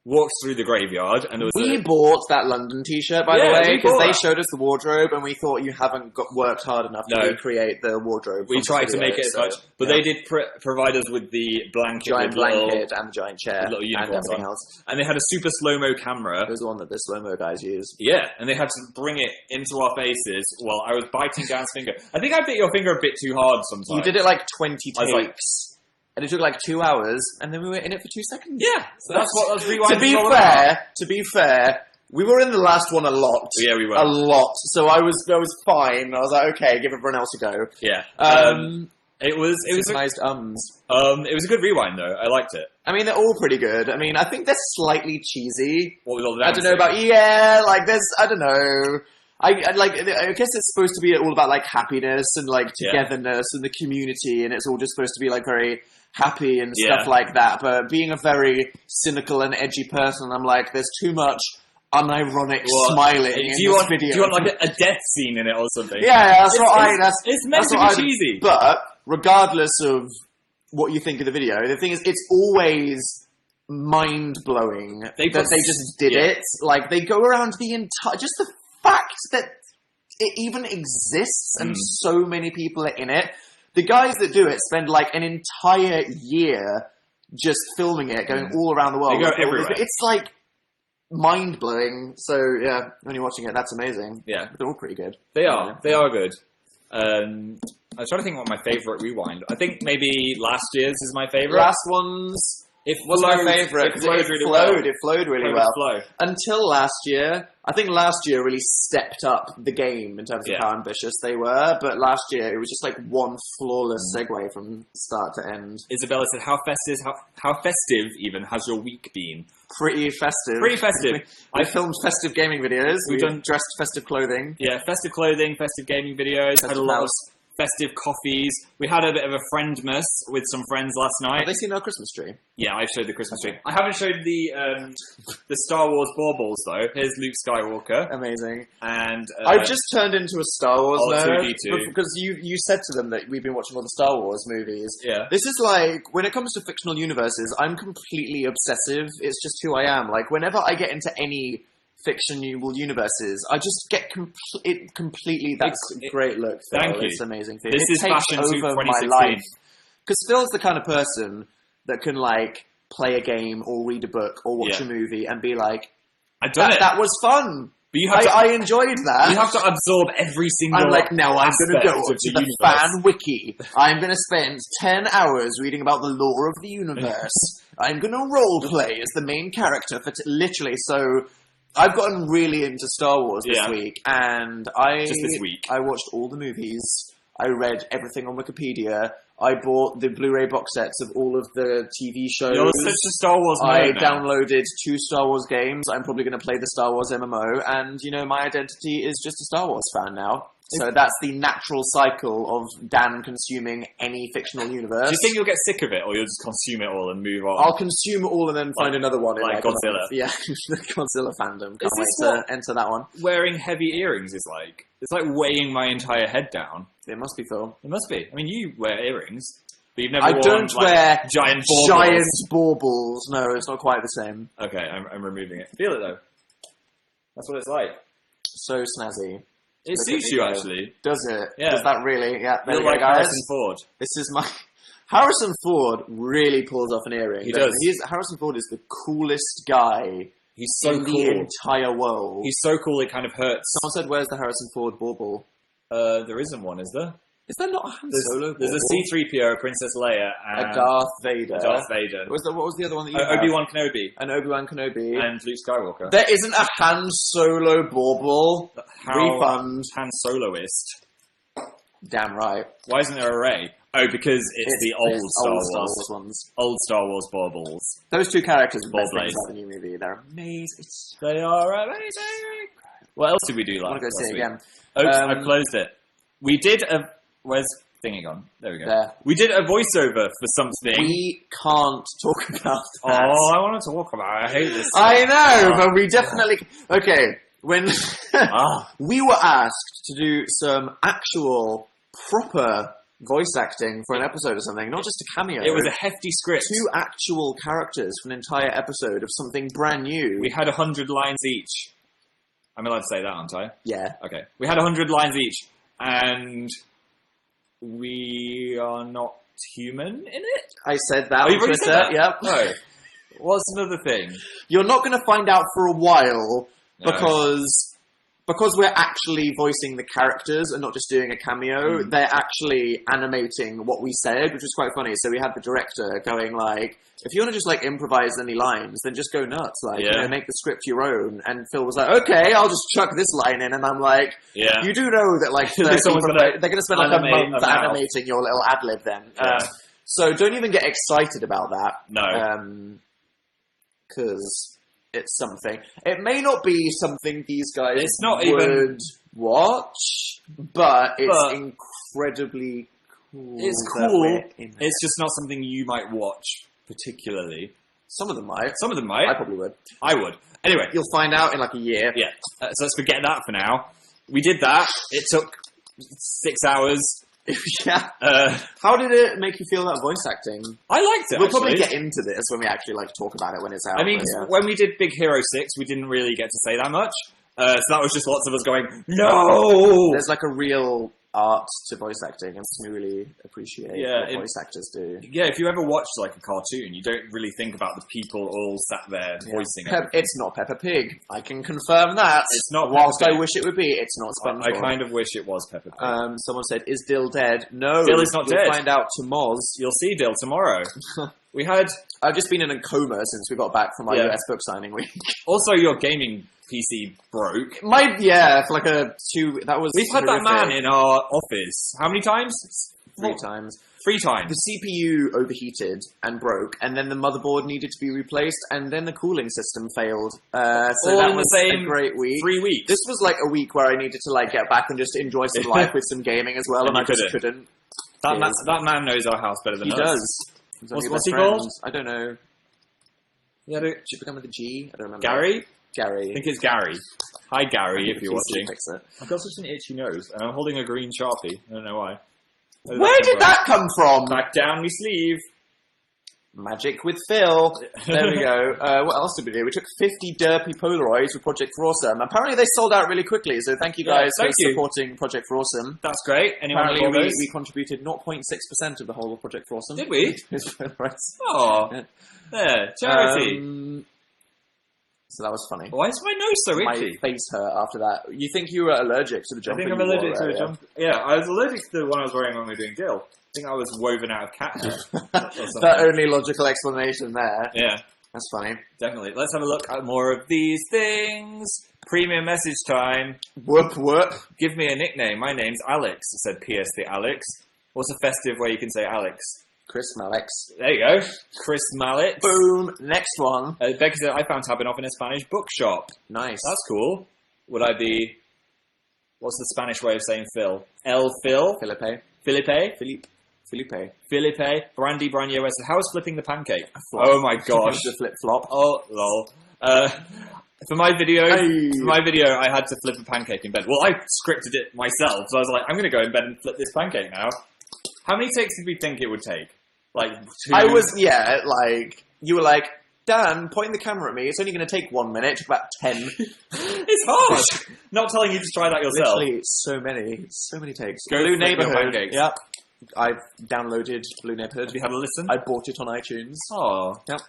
walked through the graveyard, and there was we bought that London T-shirt, by the way, because they showed us the wardrobe, and we thought you haven't worked hard enough to recreate the wardrobe. We tried to make it as much, but they did provide us with the blanket, giant blanket and the giant chair, and everything else. And they had a super slow-mo camera. It was the one that the slow-mo guys use. Yeah, and they had to bring it into our faces while I was biting Dan's finger. I think I bit your finger a bit too hard sometimes. You did it like 20 takes. And it took like 2 hours, and then we were in it for 2 seconds. Yeah, so that's what I was rewinding. To be fair, we were in the last one a lot. Yeah, we were a lot. So I was fine. I was like, okay, give everyone else a go. Yeah. It was synchronized It was a good rewind though. I liked it. I mean, they're all pretty good. I mean, I think they're slightly cheesy. What with all the I don't know about I don't know. I guess it's supposed to be all about like happiness and like togetherness and the community, and it's all just supposed to be like very happy and stuff like that. But being a very cynical and edgy person, I'm like, there's too much unironic smiling in this video. Do you want like a death scene in it or something? Yeah, it's meant to be cheesy. But regardless of what you think of the video, the thing is, it's always mind blowing that they just did it. Like they go around the entire the fact that it even exists and so many people are in it. The guys that do it spend like an entire year just filming it, going all around the world. They go everywhere. It's like mind blowing. So yeah, when you're watching it, that's amazing. Yeah, they're all pretty good. They are. They are good. I was trying to think what my favourite rewind. I think maybe last year's is my favourite. Last one's. It was my favourite. It flowed really well. Until last year. I think last year really stepped up the game in terms of how ambitious they were. But last year, it was just like one flawless segue from start to end. Isabella said, how festive even has your week been? Pretty festive. I filmed festive gaming videos. We've done dressed festive clothing. Yeah, festive clothing, festive gaming videos. Had a lot of festive coffees. We had a bit of a friendmas with some friends last night. Have they seen our Christmas tree? Yeah, I showed the Christmas tree. I haven't showed the Star Wars baubles though. Here's Luke Skywalker. Amazing. And I've just turned into a Star Wars nerd 2D2. because you said to them that we've been watching all the Star Wars movies. Yeah. This is like, when it comes to fictional universes, I'm completely obsessive. It's just who I am. Like, whenever I get into any fictional universes, I just get completely. That's a great look, Phil. Thank you. It's amazing. This is Fashion Suit over 2016. my life. Because Phil's the kind of person that can like play a game or read a book or watch a movie and be like, I've done it. That was fun. But you have I enjoyed that. You have to absorb every single. I'm like, now I'm going to go to to the fan wiki. I'm going to spend 10 hours reading about the lore of the universe. I'm going to role play as the main character for literally. So I've gotten really into Star Wars this week, and just this week I watched all the movies. I read everything on Wikipedia. I bought the Blu-ray box sets of all of the TV shows. You're such a Star Wars I nerd now. downloaded 2 Star Wars games. I'm probably going to play the Star Wars MMO, and my identity is just a Star Wars fan now. So that's the natural cycle of Dan consuming any fictional universe. Do you think you'll get sick of it, or you'll just consume it all and move on? I'll consume it all and then find another one. Like Godzilla. Yeah, the Godzilla fandom. Can't wait to enter that one. Wearing heavy earrings is like. It's like weighing my entire head down. It must be, Phil. It must be. I mean, you wear earrings, but you've never I worn, don't wear giant baubles. baubles. No, it's not quite the same. Okay, I'm removing it. Feel it, though. That's what it's like. So snazzy. It suits you, actually. Does it? Yeah. Does that really? Yeah, there You're we go, like guys. Harrison Ford. This is my... Harrison Ford really pulls off an earring. He does. Harrison Ford is the coolest guy He's so in cool. the entire world. He's so cool it kind of hurts. Someone said, where's the Harrison Ford bauble? There isn't one, is there? Is there not a Han Solo bauble? There's a C-3PO, Princess Leia, and... A Darth Vader. What was the other one that you had? Obi-Wan Kenobi. An Obi-Wan Kenobi. And Luke Skywalker. There isn't a Han Solo bauble. Refund. Han Soloist. Damn right. Why isn't there a Rey? Oh, because it's the old Star Wars ones. Old Star Wars baubles. Those 2 characters are the best Baubles. things about the new movie. They're amazing. They are amazing. What else did we do I want to go see it again. Oops, I closed it. We did a... Where's thingy gone? There we go. There. We did a voiceover for something. We can't talk about that. Oh, I want to talk about it. I hate this. I know, but we definitely... Okay, when we were asked to do some actual, proper voice acting for an episode or something, not just a cameo. It was a hefty script. 2 actual characters for an entire episode of something brand new. We had 100 lines each. I'm allowed to say that, aren't I? Yeah. Okay. We had 100 lines each, and we are not human in it? I said that Oh, on you've already Twitter. said that? Yep. No. What's another thing? You're not going to find out for a while No. because we're actually voicing the characters and not just doing a cameo. They're actually animating what we said, which was quite funny. So we had the director going like, if you want to just like improvise any lines, then just go nuts. Like, make the script your own. And Phil was like, okay, I'll just chuck this line in. And I'm like, you do know that like they're going to spend like a month animating your little ad lib then. Yeah. So don't even get excited about that. No. Because it's something. It may not be something these guys would watch, but it's incredibly cool. It's cool. It's just not something you might watch particularly. Some of them might. Some of them might. I probably would. I would. Anyway. You'll find out in like a year. Yeah. So let's forget that for now. We did that. It took 6 hours. Yeah. How did it make you feel about voice acting? I liked it. We'll probably get into this when we actually like talk about it when it's out. I mean, when we did Big Hero 6, we didn't really get to say that much. So that was just lots of us going, no! There's like a real art to voice acting, and we really appreciate what voice actors do. Yeah, if you ever watch like a cartoon, you don't really think about the people all sat there voicing it. It's not Peppa Pig. I can confirm that. It's not. Whilst I wish it would be, it's not SpongeBob. I kind of wish it was Peppa Pig. Someone said, "Is Dill dead?" No, Dill is not dead. You'll find out tomorrow. You'll see Dill tomorrow. I've just been in a coma since we got back from our US book signing week. Also, your gaming PC broke. For like a 2. That was. We've had that man in our office. How many times? 3 times. 3 times. The CPU overheated and broke, and then the motherboard needed to be replaced, and then the cooling system failed. So All that in the was same a great week. 3 weeks. This was like a week where I needed to like get back and just enjoy some life with some gaming as well, and I just couldn't. That man knows our house better than us. He does. What's he called? I don't know. Yeah, Should it begin with a G? I don't remember. Gary? Gary. I think it's Gary. Hi, Gary, if you're watching. Fix it. I've got such an itchy nose, and I'm holding a green Sharpie. I don't know why. Where did that come from? Back down my sleeve. Magic with Phil. There we go. What else did we do? We took 50 derpy Polaroids for Project for Awesome. Apparently they sold out really quickly, so thank you guys for supporting Project for Awesome. That's great. Anyone Apparently we contributed 0.6% of the whole of Project for Awesome. Did we? Oh, yeah, charity. So that was funny. Why is my nose so itchy? My face hurt after that. You think you were allergic to the jumper? I think I'm allergic to the jumper. Yeah, I was allergic to the one I was wearing when we were doing Gil. I think I was woven out of catnip. The only logical explanation there. Yeah. That's funny. Definitely. Let's have a look at more of these things. Premium message time. Whoop, whoop. Give me a nickname. My name's Alex, said P.S. the Alex. What's a festive way you can say Alex? Chris Malex. There you go. Chris Malex. Boom. Next one. Becky said, I found tapping in a Spanish bookshop. Nice. That's cool. Would I be... What's the Spanish way of saying Phil? El Phil? Felipe. Felipe? Felipe. Felipe. Brandy Branyo West. How is flipping the pancake? Oh my gosh. The flip-flop. Oh, lol. For my video, I had to flip a pancake in bed. Well, I scripted it myself, so I was like, I'm going to go in bed and flip this pancake now. How many takes did we think it would take? Like 2? You were like, Dan, point the camera at me. It's only going to take 1 minute. It took about 10. It's hard. Not telling you to try that yourself. Literally, so many takes. Go Blue Neighborhood. Yep. I've downloaded Blue Neighborhood. Have you had a listen? I bought it on iTunes. Oh. Yep.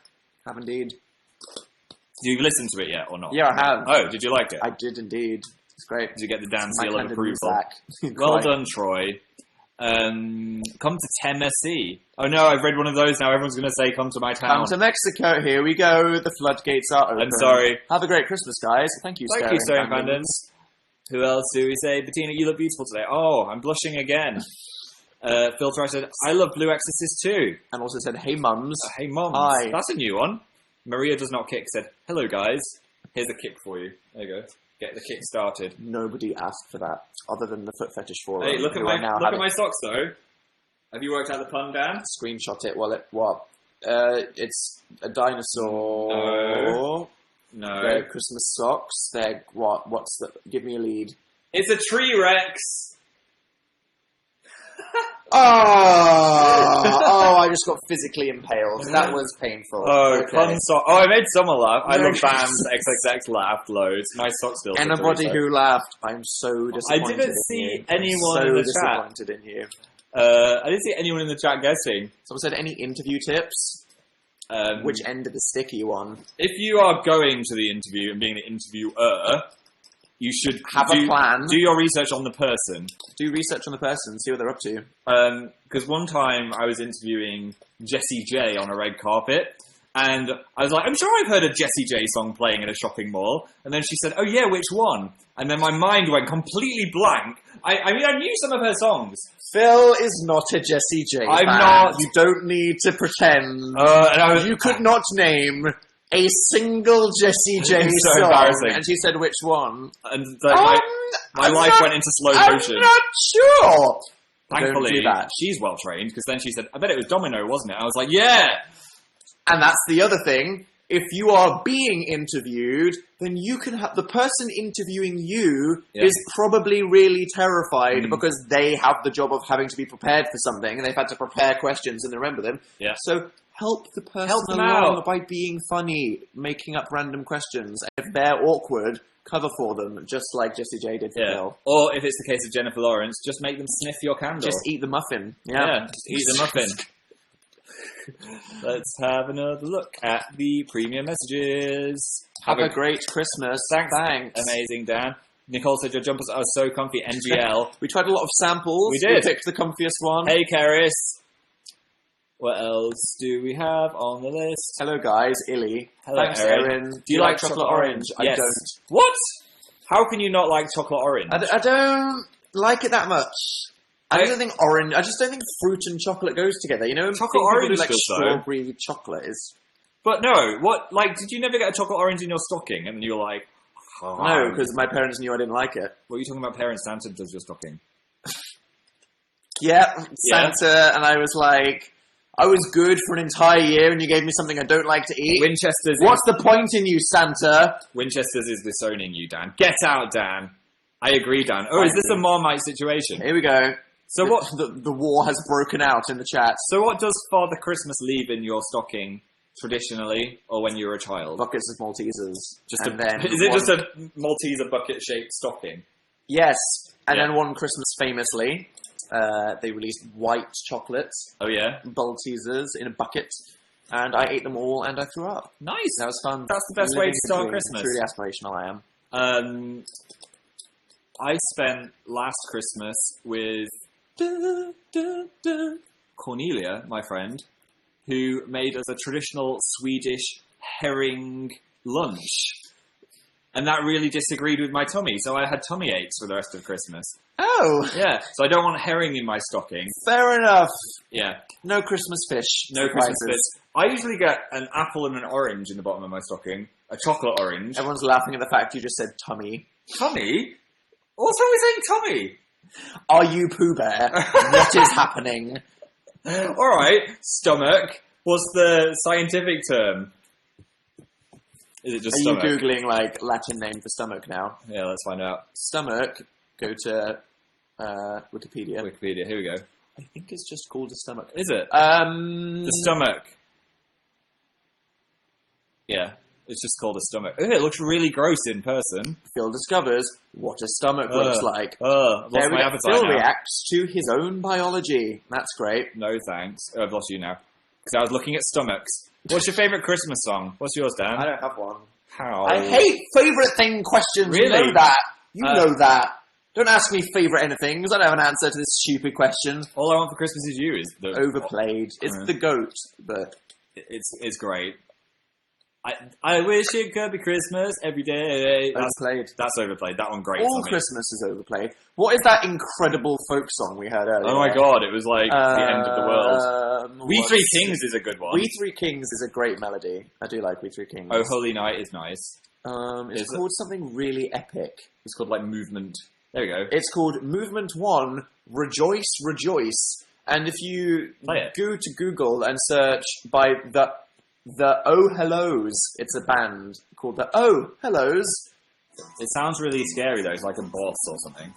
Have indeed. Do you listen to it yet or not? Yeah, I have. Oh, did you like it? I did indeed. It's great. Did you get the Dan seal of approval? Music. Well done, Troy. Come to Tennessee. Oh no, I've read one of those now. Everyone's going to say, come to my town. Come to Mexico. Here we go. The floodgates are open. I'm sorry. Have a great Christmas, guys. Thank you, Staring Pandens. Who else do we say? Bettina, you look beautiful today. Oh, I'm blushing again. Filter, said, I love Blue Exorcist too. And also said, hey mums. Hey mums. Hi. That's a new one. Maria does not kick said, hello guys. Here's a kick for you. There you go. Get the kick started. Nobody asked for that, other than the Foot Fetish Forum. Hey, look at my socks though. Have you worked out the pun, Dan? Screenshot it. It's a dinosaur. No. They're Christmas socks. They're what? What's the? Give me a lead. It's a tree Rex. I just got physically impaled. That was painful. Oh, okay. I made someone laugh. I love bands. XXX laughed loads. My socks still. Anybody who laughed, I'm so disappointed. I didn't see anyone in the chat. Disappointed in you. I didn't see anyone in the chat guessing. Someone said, any interview tips? Which end of the stick are you on? If you are going to the interview and being the interviewer, you should have a plan. Do your research on the person. Do research on the person. See what they're up to. Because one time I was interviewing Jessie J on a red carpet, and I was like, I'm sure I've heard a Jessie J song playing in a shopping mall. And then she said, oh yeah, which one? And then my mind went completely blank. I mean, I knew some of her songs. Phil is not a Jessie J I'm fan. not. You don't need to pretend. You could not name a single Jessie J so song. Embarrassing. And she said, which one? And my life went into slow motion. I'm not sure. Thankfully, she's well trained, because then she said, I bet it was Domino, wasn't it? I was like, yeah! And that's the other thing. If you are being interviewed, then you can have the person interviewing you is probably really terrified because they have the job of having to be prepared for something, and they've had to prepare questions and remember them. Yeah. So help the person along by being funny, making up random questions. And if they're awkward, cover for them, just like Jessie J did for Phil. Or if it's the case of Jennifer Lawrence, just make them sniff your candle. Just eat the muffin. Yeah, just eat the muffin. Let's have another look at the premium messages. Have a great Christmas. Thanks. Amazing, Dan. Nicole said your jumpers are so comfy. NGL. We tried a lot of samples. We did. We picked the comfiest one. Hey, Karis. What else do we have on the list? Hello, guys. Illy. Hello, thanks, Erin. Do you like chocolate orange? Yes. I don't. What? How can you not like chocolate orange? I don't like it that much. I don't think orange. I just don't think fruit and chocolate goes together. You know, chocolate orange like does, strawberry chocolate is. But no, what? Like, did you never get a chocolate orange in your stocking? And you were like, oh, no, because my parents knew I didn't like it. What are you talking about? Parents, Santa does your stocking. Yeah, Santa, and I was like, I was good for an entire year, and you gave me something I don't like to eat. Winchester's. What's the point in you, Santa? Winchester's is disowning you, Dan. Get out, Dan. I agree, Dan. Oh, is this a Marmite situation? Here we go. So what? The war has broken out in the chat. So what does Father Christmas leave in your stocking traditionally, or when you were a child? Buckets of Maltesers. Is it just a Malteser bucket-shaped stocking? Yes. And then one Christmas, famously, they released white chocolates. Oh, yeah? Maltesers in a bucket. And I ate them all, and I threw up. Nice. That was fun. That's the best way to start Christmas. Truly aspirational I am. I spent last Christmas with Cornelia, my friend, who made us a traditional Swedish herring lunch. And that really disagreed with my tummy, so I had tummy aches for the rest of Christmas. Oh! Yeah, so I don't want herring in my stocking. Fair enough. Yeah. No Christmas fish. No Christmas fish. I usually get an apple and an orange in the bottom of my stocking. A chocolate orange. Everyone's laughing at the fact you just said tummy. Tummy? Also, we're saying tummy. Are you Pooh Bear? What is happening? Alright, stomach. What's the scientific term? Is it just stomach? Are you Googling, like, Latin name for stomach now? Yeah, let's find out. Stomach, go to Wikipedia. Wikipedia, here we go. I think it's just called a stomach. Is it? The stomach. Yeah, it's just called a stomach. Ooh, it looks really gross in person. Phil discovers what a stomach looks like. I've lost my appetite Phil now. reacts to his own biology. That's great. No thanks. Oh, I've lost you now. Because I was looking at stomachs. What's your favourite Christmas song? What's yours, Dan? I don't have one. How? I hate favourite thing questions. Really? You know that. You know that. Don't ask me favourite anything, because I don't have an answer to this stupid question. All I want for Christmas is you. Is the overplayed. It's the goat, but it's great. I wish it could be Christmas every day. Overplayed. That's overplayed. That one great. All Christmas is overplayed. What is that incredible folk song we heard earlier? Oh my god, it was like the end of the world. We Three Kings is a good one. We Three Kings is a great melody. I do like We Three Kings. Oh Holy Night is nice. It's called something really epic. It's called like Movement. There we go. It's called Movement 1, Rejoice, Rejoice. And if you go to Google and search by the Oh Hellos, it's a band called the Oh Hellos. It sounds really scary though, it's like a boss or something.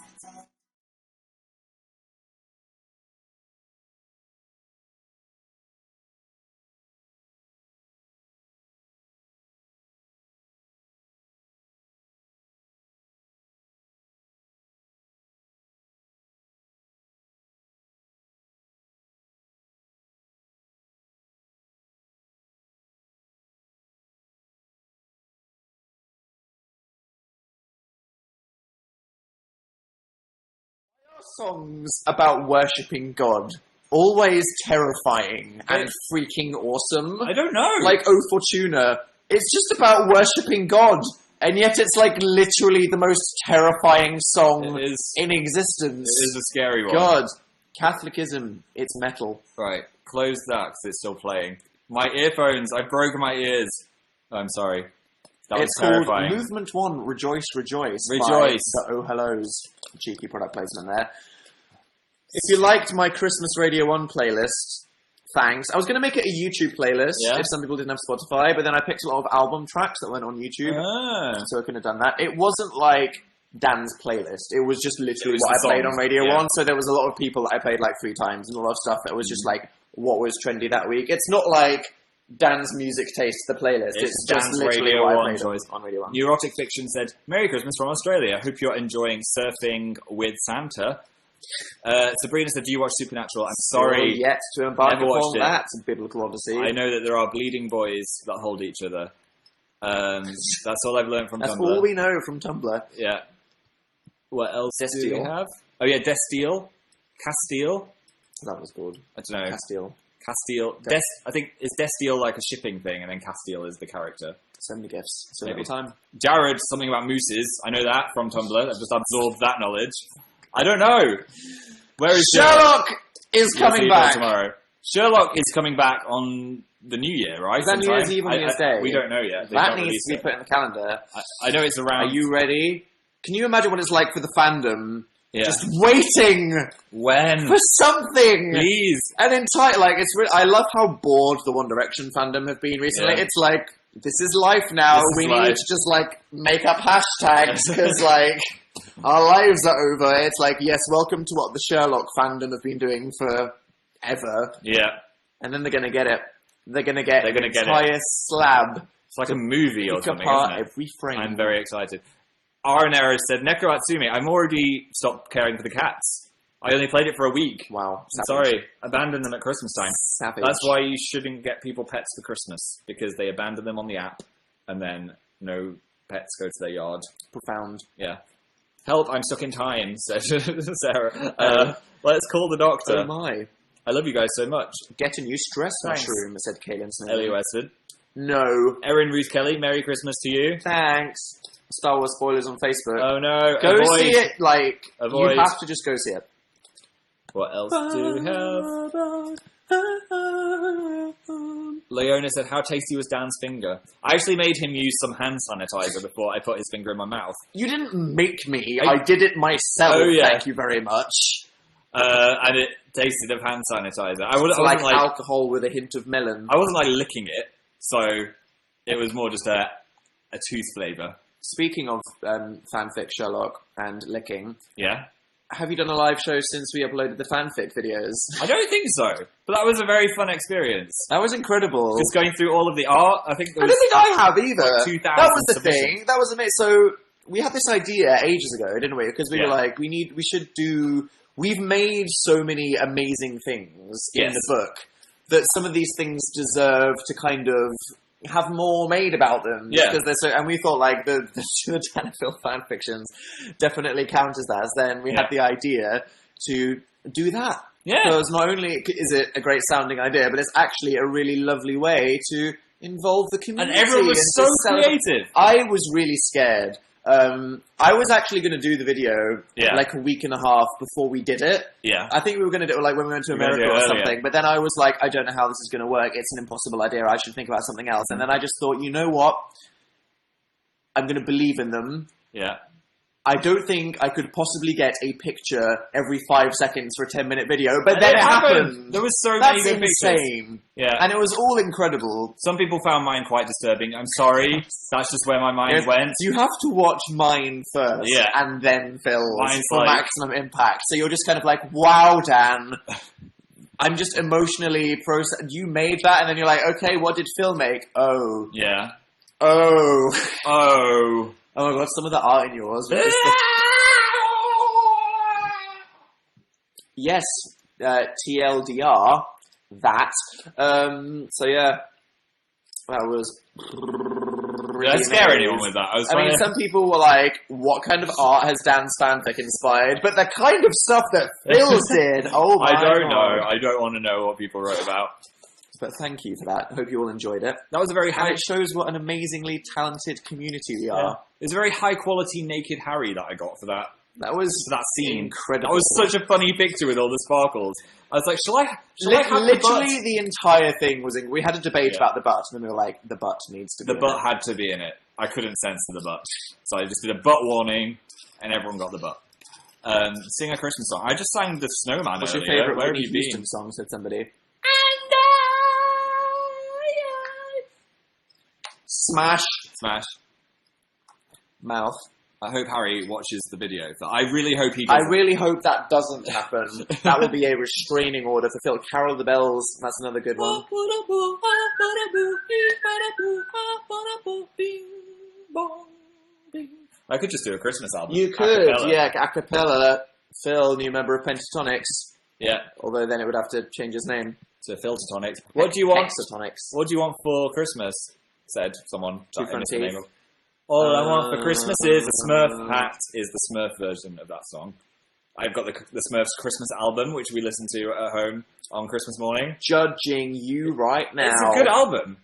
Songs about worshipping God always terrifying and freaking awesome. I don't know. Like O Fortuna. It's just about worshipping God. And yet it's like literally the most terrifying song in existence. It is a scary one. God. Catholicism. It's metal. Right. Close that because it's still playing. My earphones. I've broken my ears. Oh, I'm sorry. That was terrifying. It's called Movement 1, Rejoice, Rejoice. Rejoice. By the Oh Hellos. Cheeky product placement there. If you liked my Christmas Radio 1 playlist, thanks. I was going to make it a YouTube playlist if some people didn't have Spotify, but then I picked a lot of album tracks that went on YouTube, so I couldn't have done that. It wasn't like Dan's playlist. It was just literally what I played on Radio 1, so there was a lot of people that I played like 3 times, and a lot of stuff that was just like what was trendy that week. It's not like Dan's music taste, the playlist. It's just Dan's literally Radio what 1 I played choice. on Radio 1. Neurotic Fiction said, Merry Christmas from Australia. Hope you're enjoying surfing with Santa. Sabrina said, do you watch Supernatural? I'm sorry. Still yet to embark upon that biblical odyssey. I know that there are bleeding boys that hold each other. That's all I've learned from Tumblr. That's all we know from Tumblr. Yeah. What else do we Destiel. have? Oh yeah, Destiel. Castile. That was called. I don't know. Castile. I think, is Destiel like a shipping thing, and then Castile is the character? So many gifts. So Maybe. little time. Jared, something about mooses. I know that from Tumblr. I've just absorbed that knowledge. I don't know. Where is Sherlock is We'll see coming you back. tomorrow. Sherlock is coming back on the New Year, right? Is that New Year's Eve or New Year's Day? We don't know yet. They That don't needs release to be it. put in the calendar. I know it's around. Are you ready? Can you imagine what it's like for the fandom? Yeah. Just waiting When? for something. Please. And it's really, I love how bored the One Direction fandom have been recently. Yeah. It's like, this is life now. This is We life. need to just like make up hashtags because like our lives are over. It's like, yes, welcome to what the Sherlock fandom have been doing for ever. Yeah. And then they're gonna get it. They're gonna get They're gonna an get it. entire slab. It's like a movie or Pick something, apart isn't it? every frame. I'm very excited. Aranero said, Neko Atsume, I'm already stopped caring for the cats. I only played it for a week. Wow. I'm sorry. Abandon them at Christmas time. Savage. That's why you shouldn't get people pets for Christmas, because they abandon them on the app, and then no pets go to their yard. Profound. Yeah. Help, I'm stuck in time, said Sarah. Let's call the doctor. Oh my. I love you guys so much. Get a new stress Thanks. mushroom, said Kaylin Smith. Ellie Westford. No. Erin Ruth Kelly, Merry Christmas to you. Thanks. Star Wars spoilers on Facebook. Oh no. Go Avoid. see it, like, Avoid. you have to just go see it. What else do we have? Leona said, how tasty was Dan's finger? I actually made him use some hand sanitizer before I put his finger in my mouth. You didn't make me. I did it myself. Oh, yeah. Thank you very much. And it tasted of hand sanitizer. I wasn't like like alcohol with a hint of melon. I wasn't like licking it, so it was more just a tooth flavour. Speaking of fanfic Sherlock and licking, Yeah. have you done a live show since we uploaded the fanfic videos? I don't think so, but that was a very fun experience. That was incredible. Just going through all of the art. I think there I was don't think I have either. like 2,000 that was the submissions. thing. That was amazing. So we had this idea ages ago, didn't we? Because we were like, we should do. We've made so many amazing things in the book that some of these things deserve to kind of have more made about them. Yeah. Because they're so, and we thought like the Danafil fan fictions definitely count as that. Then we had the idea to do that. Yeah. Because not only is it a great sounding idea, but it's actually a really lovely way to involve the community. And everyone was and so to celebrate. creative. I was really scared. I was actually going to do the video like a week and a half before we did it. Yeah. I think we were going to do it like when we went to We were gonna America do or it earlier. something. But then I was like, I don't know how this is going to work. It's an impossible idea. I should think about something else. And then I just thought, you know what? I'm going to believe in them. Yeah. I don't think I could possibly get a picture every 5 seconds for a 10-minute video, but And then it happened. happened. There was so That's many good pictures. insane. Yeah. And it was all incredible. Some people found mine quite disturbing. I'm sorry. That's just where my mind went. You have to watch mine first, Yeah. and then Phil's Mine's for like- maximum impact. So you're just kind of like, wow, Dan. I'm just emotionally processed. You made that, and then you're like, okay, what did Phil make? Oh. Yeah. Oh. Oh. Oh my god, some of the art in yours was just the... Yes, TLDR, that. So yeah, that was really Did I scare amazing. anyone with that? I mean, some people were like, what kind of art has Dan's fanfic inspired? But the kind of stuff that Phil did, oh my I don't God. know. I don't want to know what people wrote about. But thank you for that. Hope you all enjoyed it. That was a very And high... it shows what an amazingly talented community we Yeah. are. It was a very high quality naked Harry that I got for that That scene. incredible. That was such a funny picture with all the sparkles. I was like, shall I have Literally, the the entire thing was in. We had a debate Yeah. about the butt, and then we were like, the butt needs to be butt? in The butt had to be in it. I couldn't censor the butt. So I just did a butt warning, and everyone got the butt. Sing a Christmas song. I just sang The Snowman What's your earlier. favourite Where have Whitney you been? Houston song, said somebody. Smash Smash. mouth. I hope Harry watches the video. I really hope he I does. really hope that doesn't happen. That will be a restraining order for Phil. Carol the Bells, that's another good one. I could just do a Christmas album. You could, A cappella. yeah, a cappella. Phil, new member of Pentatonics. Yeah. Although then it would have to change his name. To Filtertonics. What do you want? Hexatonics. What do you want for Christmas? Said someone. Two that I front missed the teeth. name of. All I want for Christmas is a Smurf hat. Is the Smurf version of that song. I've got the Smurfs Christmas album, which we listen to at home on Christmas morning. Judging you right now. It's a good album.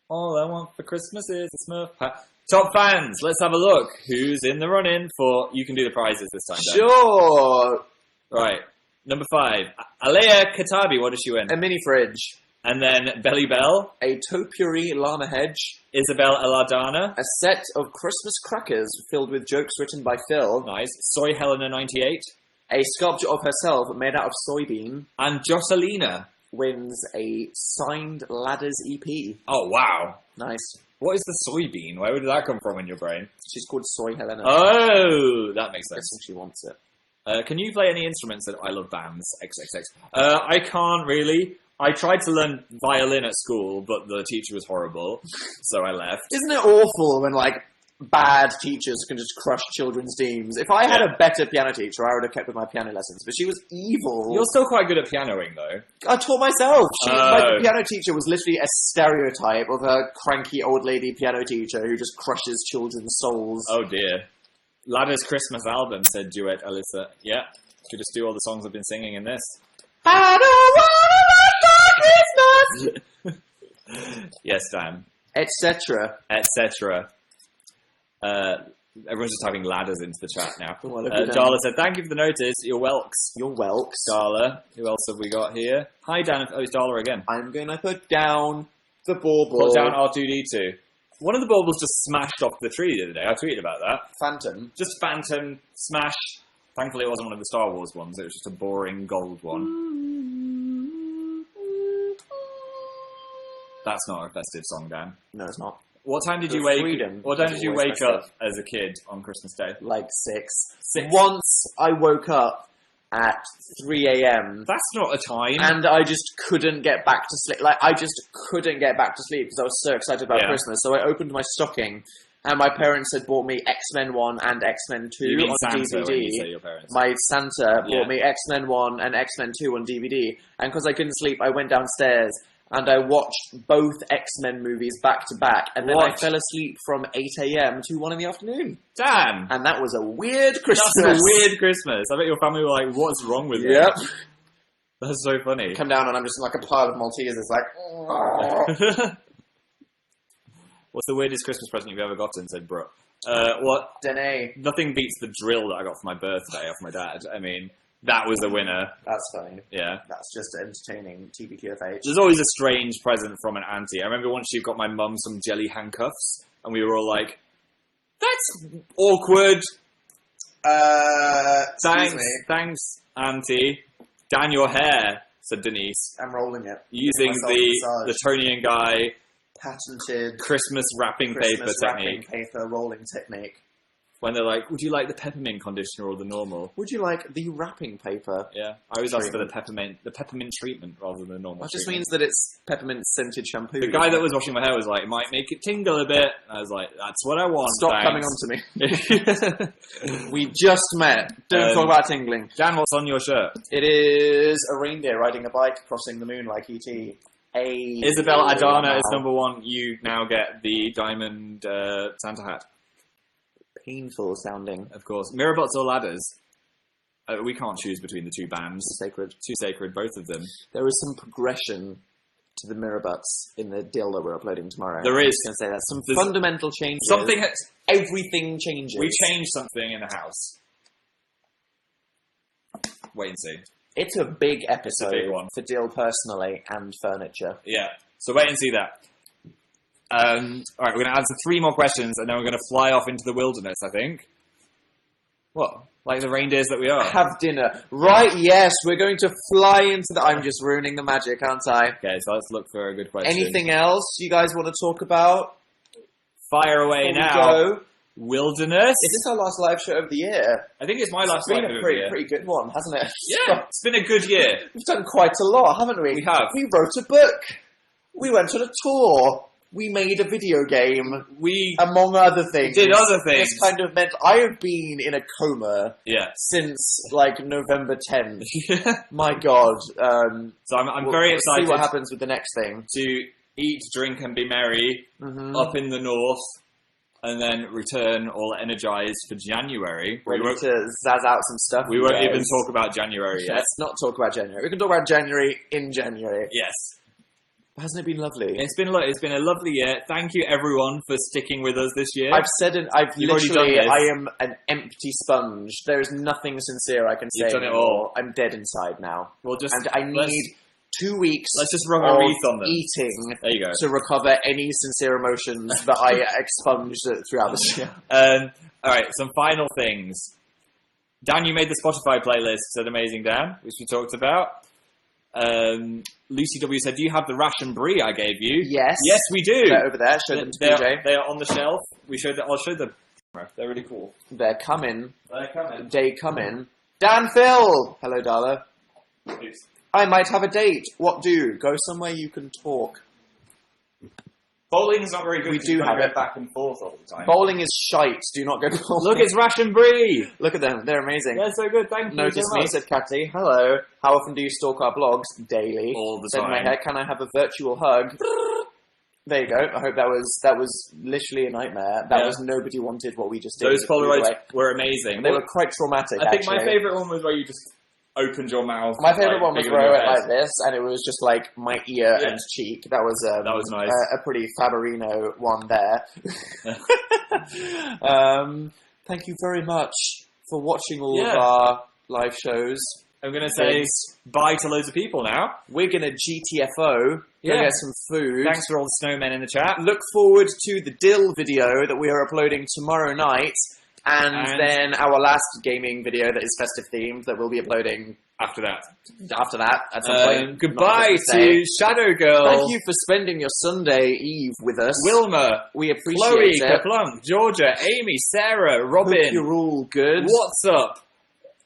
All I want for Christmas is a Smurf hat. Top fans, let's have a look. Who's in the running for... You can do the prizes this time, Dan. Sure. Right. Number 5, Alea Katabi. What does she win? A mini fridge. And then Belly Bell. A topiary llama hedge. Isabel Aladana. A set of Christmas crackers filled with jokes written by Phil. Nice. Soy Helena 98. A sculpture of herself made out of soybean. And Jocelina Wins a signed Ladders EP. Oh, wow. Nice. What is the soybean? Where did that come from in your brain? She's called Soy Helena. Oh, that makes I sense. think she wants it. Can you play any instruments that I love bands? XXX. I can't really. I tried to learn violin at school, but the teacher was horrible, so I left. Isn't it awful when, like, bad teachers can just crush children's dreams? If I had a better piano teacher, I would have kept with my piano lessons, but she was evil. You're still quite good at pianoing, though. I taught myself. My piano teacher was literally a stereotype of a cranky old lady piano teacher who just crushes children's souls. Oh, dear. Ladder's Christmas album, said Duet Alyssa. Yeah, could just do all the songs I've been singing in this. I don't want Christmas! Yes, Dan. Etc. Etc. Everyone's just typing ladders into the chat now. Well, Darla said, thank you for the notice. You're welks. You're welks. Darla. Who else have we got here? Hi, Dan. Oh, it's Darla again. I'm going to put down the bauble. Put down R2D2. One of the baubles just smashed off the tree the other day. I tweeted about that. Phantom. Just phantom, smash. Thankfully, it wasn't one of the Star Wars ones. It was just a boring gold one. That's not a festive song, Dan. No, it's not. What time did The you wake? freedom What time is did you always wake up festive. as a kid on Christmas Day? Like 6. 6. Once I woke up at 3 a.m. That's not a time. and I just couldn't get back to sleep. Like, I just couldn't get back to sleep because I was so excited about Yeah. Christmas. So I opened my stocking, and my parents had bought me X-Men 1 and X-Men 2 you mean on Santa DVD. when you say your parents? My Santa Yeah. bought me X-Men 1 and X-Men 2 on DVD. And because I couldn't sleep, I went downstairs and I watched both X-Men movies back to back. And then I What? fell asleep from 8 a.m. to 1 in the afternoon. Dan! And that was a weird Christmas. That's a weird Christmas. I bet your family were like, what's wrong with you? Yep. That's so funny. Come down and I'm just in like a pile of Maltesers, like... What's the weirdest Christmas present you've ever gotten, said Brooke. What? Dene. Nothing beats the drill that I got for my birthday off my dad. I mean, that was a winner. That's funny. Yeah. That's just entertaining. TBQFH. There's always a strange present from an auntie. I remember once she got my mum some jelly handcuffs, and we were all like, that's awkward. Excuse me. Thanks, auntie. Dan, your hair, said Denise, I'm rolling it. using Myself the massage. Tony and Guy Patented Christmas wrapping Christmas paper wrapping technique. paper rolling technique. When they're like, would you like the peppermint conditioner or the normal? Would you like the wrapping paper? Yeah, I always ask for the Treatment. peppermint treatment rather than the normal. That just treatment. means that it's peppermint scented shampoo. The guy that was washing my hair was like, it might make it tingle a bit. And I was like, that's what I want. Stop coming on to me. We just met. Don't talk about tingling. Dan, what's on your shirt? It is a reindeer riding a bike crossing the moon like E.T. Isabel Adana is number 1. You now get the diamond Santa hat. Painful sounding. Of course. Mirabots or ladders? We can't choose between the two bands. Sacred. Too sacred, both of them. There is some progression to the mirror butts in the deal that we're uploading tomorrow. There I'm is. just going to say that. Some There's fundamental changes. Something. Everything changes. We changed something in the house. Wait and see. It's a big episode big one. for Dill personally and furniture. Yeah. So wait and see that. All right, we're going to answer 3 more questions, and then we're going to fly off into the wilderness, I think. What? Like the reindeers that we are? Have dinner. Right, yes, we're going to fly into the... I'm just ruining the magic, aren't I? Okay, so let's look for a good question. Anything else you guys want to talk about? Fire away Before we now. go? Wilderness? Is this our last live show of the year? I think it's my last It's been live a of pretty, the year. pretty good one, hasn't it? Yeah, it's been a good year. We've done quite a lot, haven't we? We have. We wrote a book. We went on a tour. We made a video game. We Among other things. did other things. This kind of meant I have been in a coma Yeah. since like November 10th. My God. So I'm very excited See what happens with the next thing. to eat, drink, and be merry Mm-hmm. up in the north, and then return all energized for January. Ready to zazz out some stuff. We won't you even guys. talk about January yet. Let's not talk about January. We can talk about January in January. Yes. Hasn't it been lovely? It's been a lovely year. Thank you, everyone, for sticking with us this year. I've said it. You've already done this. I am an empty sponge. There is nothing sincere I can say You've done it anymore. all. I'm dead inside now. And I need 2 weeks. Let's just rub a wreath on them. Eating there you go. to recover any sincere emotions that I expunged throughout this year. All right, some final things. Dan, you made the Spotify playlist, said Amazing Dan, which we talked about. Lucy W said, "Do you have the ration brie I gave you?" Yes. Yes, we do. They're over there. Show them to PJ. They are on the shelf. I'll show them. They're really cool. They're coming. They're coming. They coming. Dan Phil! Hello, Darla. Please. I might have a date. What do? Go somewhere you can talk. Bowling is not very good. We do have it back and forth all the time. Bowling is shite. Do not go bowling. Look, it's ration brie. Look at them. They're amazing. They're so good. Thank you. Notice so me, much. said Catty. Hello. How often do you stalk our blogs? Daily. All the said time. my hair. Can I have a virtual hug? There you go. I hope that was literally a nightmare. That was nobody wanted what we just did. Those Polaroids were amazing. They were quite traumatic. I think my favourite one was where you just opened your mouth. My favourite one was where I went like this, and it was just like my ear and cheek. That was nice. A pretty Faberino one there. Thank you very much for watching all of our live shows. I'm going to say bye to loads of people now. We're going to GTFO, go get some food. Thanks for all the snowmen in the chat. Look forward to the Dill video that we are uploading tomorrow night. And then our last gaming video that is festive themed that we'll be uploading after that at some point. Goodbye to Shadow Girl. Thank you for spending your Sunday Eve with us. Wilma. We appreciate Chloe, it. Kaplunk, Georgia, Amy, Sarah, Robin. Hope you're all good. What's up?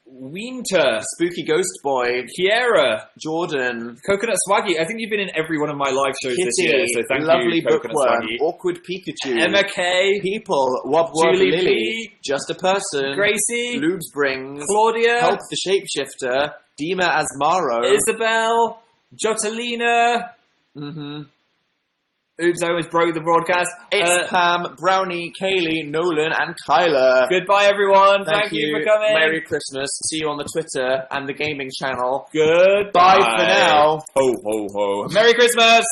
Winter, Spooky Ghost Boy, Kiera, Jordan, Coconut Swaggy. I think you've been in every one of my live shows this year, so thank lovely you, Coconut Bookworm, Swaggy. Awkward Pikachu, Emma K, People, Wob Julie Lily, P, Just a Person, Gracie, Lubes Brings, Claudia, Help the Shapeshifter, Dima Asmaro, Isabel, Jotalina. Oops, I almost broke the broadcast. It's Pam, Brownie, Kaylee, Nolan, and Kyler. Goodbye, everyone. Thank you for coming. Merry Christmas. See you on the Twitter and the gaming channel. Goodbye. Bye for now. Ho, ho, ho. Merry Christmas.